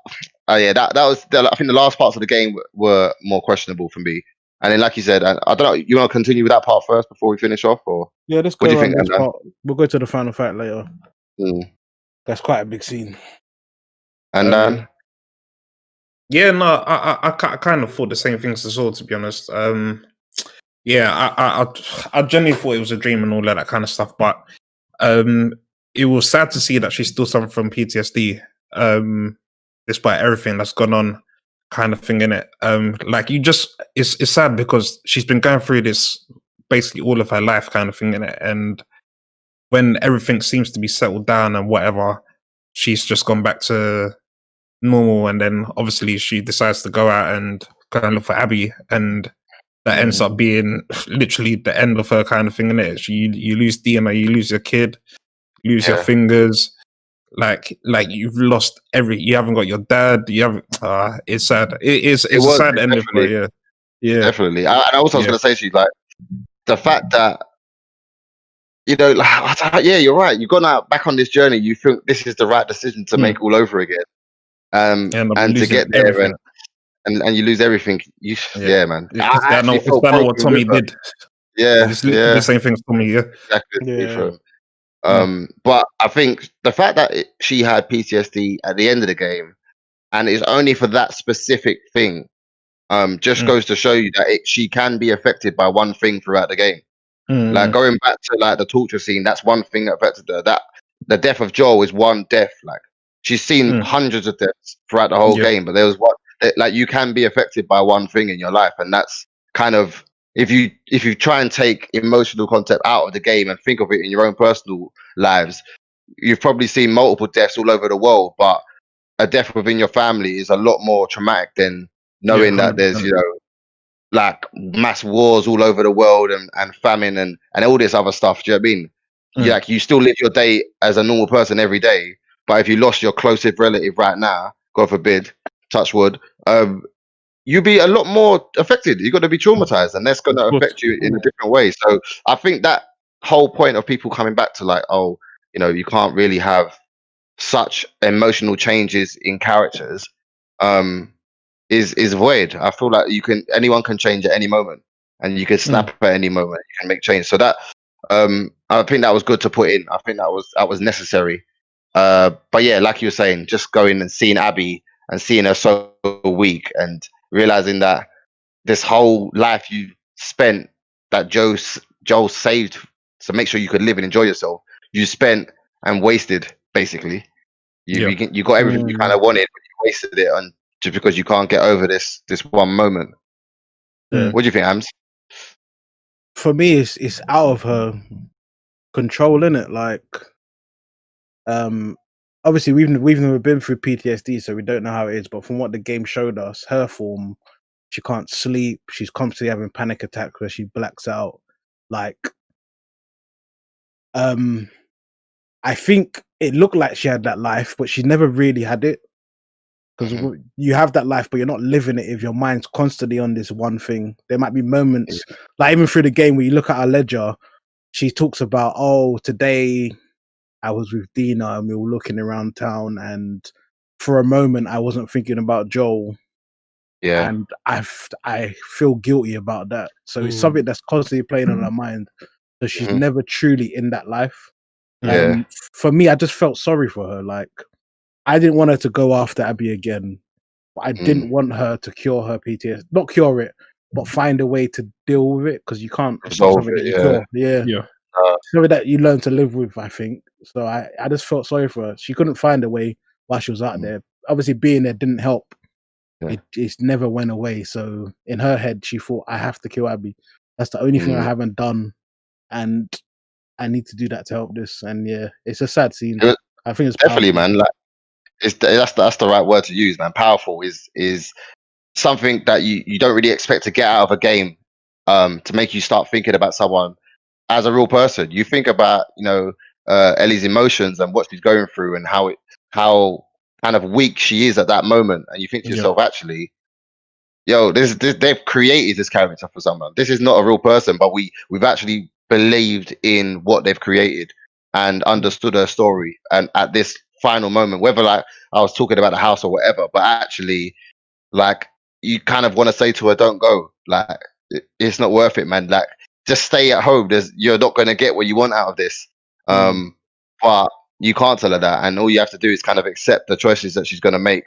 was. I think the last parts of the game were more questionable for me. And then, like you said, I don't know. You want to continue with that part first before we finish off, or let's go. What do you think? This part? We'll go to the final fight later. That's quite a big scene. And I kind of thought the same things as well, to be honest. I genuinely thought it was a dream and all that kind of stuff, but it was sad to see that she's still suffering from PTSD, despite everything that's gone on, kind of thing in it. It's sad because she's been going through this basically all of her life, kind of thing in it, and when everything seems to be settled down and whatever, she's just gone back to normal, and then obviously she decides to go out and look for Abby, and that ends up being literally the end of her, kind of thing in it. You lose DNA, you lose your kid, lose your fingers, like you've lost you haven't got your dad, you haven't. It's sad. It's a sad ending for her. Yeah, definitely. And I was going to say to you, like, the fact that, you're right. You've gone out back on this journey. You think this is the right decision to make all over again, and to get there and you lose everything. Man. It's not what Tommy did. The same thing as Tommy. But I think the fact that she had PTSD at the end of the game, and it's only for that specific thing, just goes to show you that she can be affected by one thing throughout the game. Like, going back to like the torture scene, that's one thing that affected her. That the death of Joel is one death. Like, she's seen hundreds of deaths throughout the whole game, but there was one. Like, you can be affected by one thing in your life, and that's kind of, if you try and take emotional concept out of the game and think of it in your own personal lives, you've probably seen multiple deaths all over the world, but a death within your family is a lot more traumatic than knowing that there's like mass wars all over the world and famine and all this other stuff. Do you know what I mean? Like, you still live your day as a normal person every day, but if you lost your closest relative right now, God forbid, touch wood, you'd be a lot more affected. You've got to be traumatized, and that's going to affect you in a different way. So I think that whole point of people coming back to, like, you can't really have such emotional changes in characters is void. I feel like anyone can change at any moment, and you can snap at any moment. You can make change. So that I think that was good to put in. I think that was necessary. But yeah, like you were saying, just going and seeing Abby and seeing her so weak, and realizing that this whole life you spent, that Joel saved to make sure you could live and enjoy yourself, you spent and wasted, basically. You got everything you kind of wanted, but you wasted it on just because you can't get over this one moment. What do you think, Ams? For me, it's out of her control, innit? Like, obviously we've never been through PTSD, so we don't know how it is. But from what the game showed us, her form, she can't sleep. She's constantly having panic attacks where she blacks out. Like, I think it looked like she had that life, but she never really had it. Because you have that life, but you're not living it if your mind's constantly on this one thing. There might be moments, like even through the game, where you look at her ledger, she talks about, today I was with Dina and we were looking around town, and for a moment I wasn't thinking about Joel. Yeah. And I feel guilty about that. So it's something that's constantly playing on her mind. So she's never truly in that life. For me, I just felt sorry for her. Like, I didn't want her to go after Abby again, but I didn't want her to cure her PTSD. Not cure it, but find a way to deal with it, because you can't. It's not something that you cure. Yeah. Something that you learn to live with, I think. So I just felt sorry for her. She couldn't find a way while she was out there. Obviously, being there didn't help. It never went away. So in her head, she thought, I have to kill Abby. That's the only thing I haven't done, and I need to do that to help this. And yeah, it's a sad scene. I think it's definitely, powerful. man. Like, that's the right word to use, man. Powerful is something that you don't really expect to get out of a game, to make you start thinking about someone as a real person. You think about, Ellie's emotions and what she's going through, and how kind of weak she is at that moment, and you think to yourself, actually, they've created this character for someone. This is not a real person, but we've actually believed in what they've created and understood her story. And at this final moment, whether like I was talking about the house or whatever, but actually, like, you kind of want to say to her, don't go. Like, it's not worth it, man. Like, just stay at home. You're not going to get what you want out of this. But you can't tell her that, and all you have to do is kind of accept the choices that she's going to make.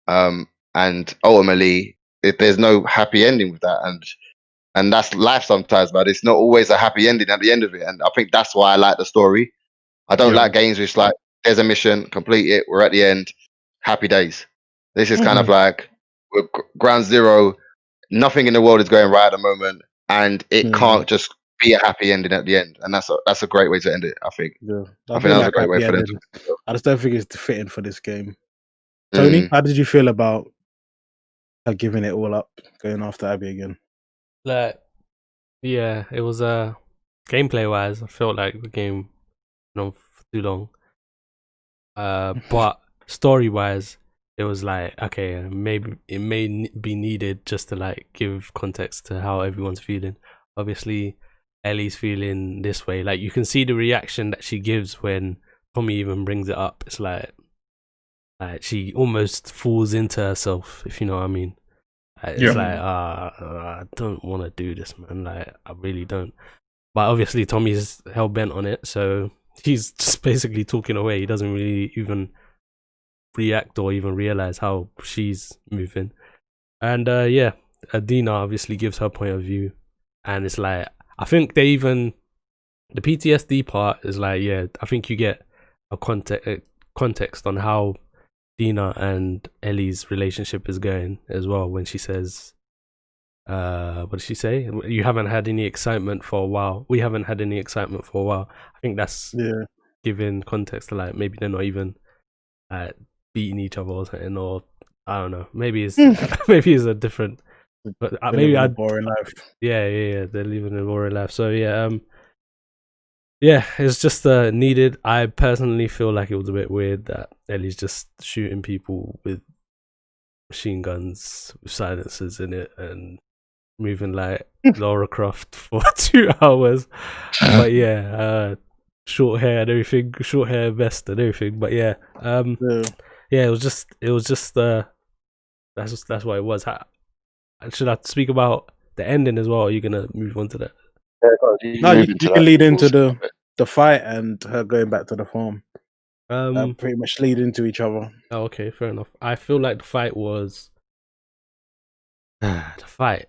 And ultimately, there's no happy ending with that, and that's life sometimes, but it's not always a happy ending at the end of it. And I think that's why I like the story. I don't like games which, like, there's a mission, complete it, we're at the end, happy days. This is kind of like ground zero. Nothing in the world is going right at the moment, and it can't just be a happy ending at the end. And that's a great way to end it, I think. I think that was a great way for them to. I just don't think it's fitting for this game. Tony, how did you feel about her giving it all up, going after Abby again? Like, yeah, it was gameplay wise, I felt like the game went on for too long. But story wise, it was like, okay, maybe it may be needed just to like give context to how everyone's feeling. Obviously, Ellie's feeling this way. Like, you can see the reaction that she gives when Tommy even brings it up. It's like she almost falls into herself, if you know what I mean. It's like, I don't want to do this, man. Like, I really don't. But obviously, Tommy's hell bent on it, so he's just basically talking away. He doesn't really even react or even realize how she's moving. And Adina obviously gives her point of view, and it's like, I think the PTSD part is like, I think you get a context on how Dina and Ellie's relationship is going as well, when she says, what did she say? You haven't had any excitement for a while. We haven't had any excitement for a while. I think that's giving context to, like, maybe they're not even beating each other or something, or I don't know. Maybe it's maybe it's a different. But maybe I boring life. Yeah. They're living a boring life. So it's just needed. I personally feel like it was a bit weird that Ellie's just shooting people with machine guns with silencers in it and moving like Lara Croft for 2 hours. But short hair and everything, short hair vest and everything. But it was just that's what it was. Should I speak about the ending as well? Or are you gonna move on to that? No, you can lead into the fight and her going back to the farm. Pretty much lead into each other. Oh, okay, fair enough. I feel like the fight was the fight.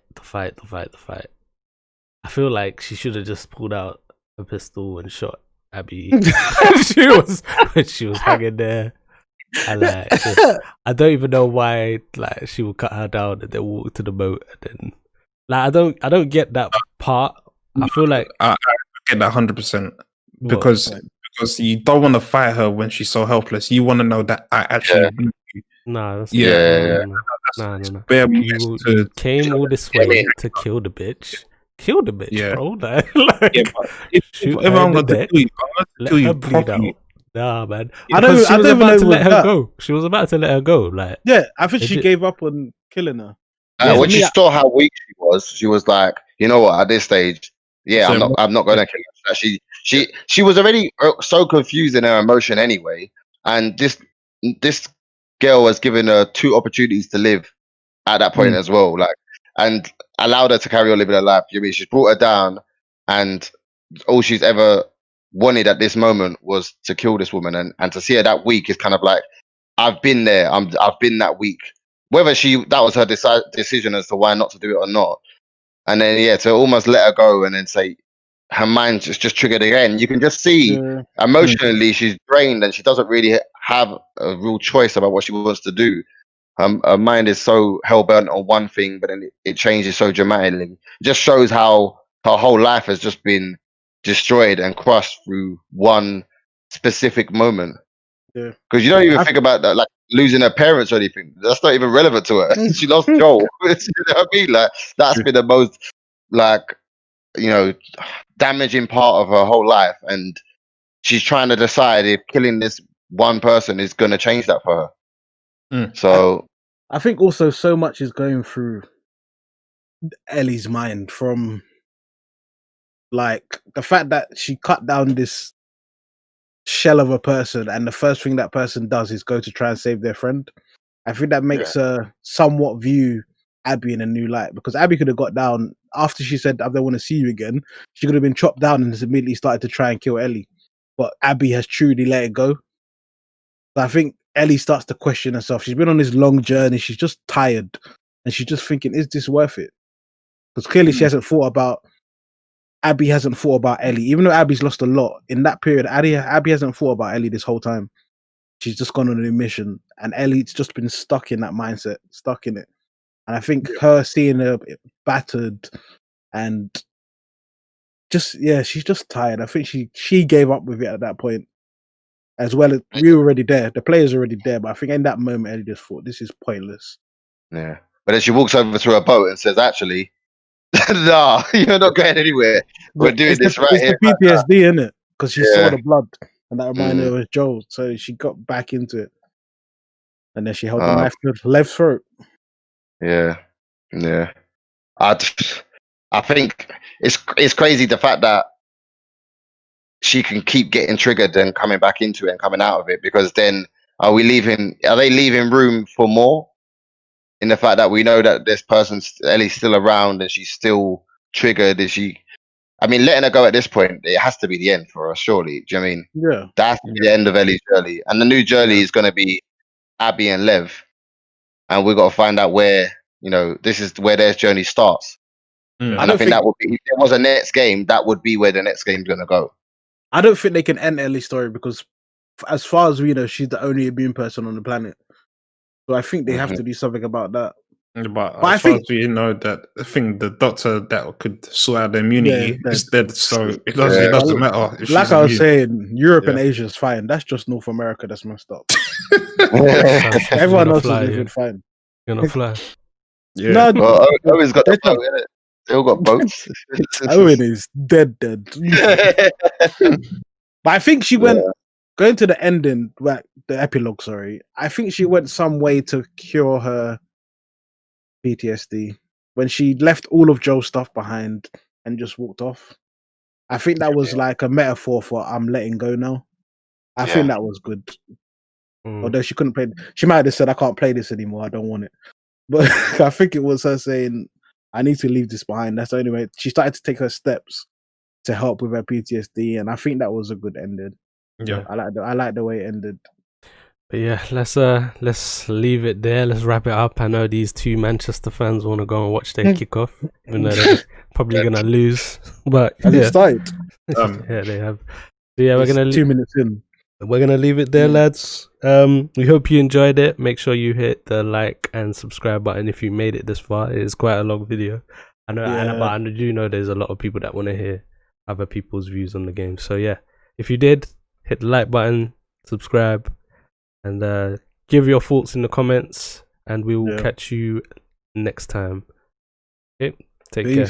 I feel like she should have just pulled out a pistol and shot Abby. she was hanging there. And like, I don't even know why, like, she would cut her down and then walk to the boat, and then, like, I don't get that part. I feel like I get that 100% because you don't want to fight her when she's so helpless. You want to know that I actually No. No. You came all this way to kill the bitch. Kill the bitch, bro. Like, if I'm going to kill you properly. Nah, man. I don't even know let her go. She was about to let her go. Like, I think she gave up on killing her. When she saw how weak she was like, you know what? At this stage, I'm not going to kill her. She was already so confused in her emotion anyway, and this girl was given her 2 opportunities to live at that point as well, like, and allowed her to carry on living her life. You mean she's brought her down, and all she's ever wanted at this moment was to kill this woman, and to see her that weak is kind of like, I've been there. I've been that weak. Whether that was her decision as to why not to do it or not, and then to almost let her go and then say her mind just triggered again. You can just see emotionally she's drained and she doesn't really have a real choice about what she wants to do. Her mind is so hell bent on one thing, but then it changes so dramatically. It just shows how her whole life has just been destroyed and crushed through one specific moment. Yeah, because you don't even think about that, like losing her parents or anything. That's not even relevant to her. She lost Joel. You know what I mean? Like that's been the most damaging part of her whole life, and she's trying to decide if killing this one person is going to change that for her. So I think also so much is going through Ellie's mind, from like the fact that she cut down this shell of a person, and the first thing that person does is go to try and save their friend. I think that makes her somewhat view Abby in a new light, because Abby could have got down after she said, I don't want to see you again. She could have been chopped down and has immediately started to try and kill Ellie. But Abby has truly let it go. So I think Ellie starts to question herself. She's been on this long journey. She's just tired. And she's just thinking, is this worth it? Because clearly she hasn't thought about, Abby hasn't thought about Ellie. Even though Abby's lost a lot, in that period, Abby hasn't thought about Ellie this whole time. She's just gone on a mission. And Ellie's just been stuck in that mindset, stuck in it. And I think her seeing her battered and just, she's just tired. I think she gave up with it at that point. As well as we were already there. The players were already there. But I think in that moment, Ellie just thought, this is pointless. Yeah. But then she walks over to her boat and says, actually, nah, you're not going anywhere. We're doing this right here. It's the PTSD, isn't it? Because she saw the blood. And that reminded her of Joel. So she got back into it. And then she held the knife to her left throat. Yeah. Yeah. I think it's crazy the fact that she can keep getting triggered and coming back into it and coming out of it, because then are they leaving room for more, in the fact that we know that this person's Ellie's still around and she's still triggered? Letting her go at this point, it has to be the end for her, surely. Do you know what I mean? Yeah. That's the end of Ellie's journey. And the new journey is going to be Abby and Lev. And we've got to find out where, this is where their journey starts. And I think that would be, if there was a next game, that would be where the next game's going to go. I don't think they can end Ellie's story, because as far as we know, she's the only immune person on the planet. So I think they have to do something about that. But as far as we know, that I think the doctor that could sort out the immunity is dead, so it doesn't matter. If like I was saying, Europe and Asia is fine. That's just North America that's messed up. Everyone else is living fine. You're not fly. Yeah. No, Owen's got the boat, innit? They all got boats. Owen is dead. But I think she went going to the ending, like the epilogue. Sorry, I think she went some way to cure her PTSD when she left all of Joe's stuff behind and just walked off. I think that was like a metaphor for I'm letting go now. I think that was good. Although she couldn't play, she might have said, I can't play this anymore. I don't want it. But I think it was her saying, I need to leave this behind. That's the only way. She started to take her steps to help with her PTSD, and I think that was a good ending. Yeah, I like the way it ended. But yeah, let's leave it there. Let's wrap it up. I know these two Manchester fans want to go and watch their kickoff, even though they're probably gonna lose. But it started. Yeah, they have. So yeah, we're gonna 2 minutes in. We're gonna leave it there, lads. We hope you enjoyed it. Make sure you hit the like and subscribe button if you made it this far. It is quite a long video. I know, but I do know there's a lot of people that want to hear other people's views on the game. So yeah, if you did, hit the like button, subscribe, and give your thoughts in the comments. And we will catch you next time. Okay, take care.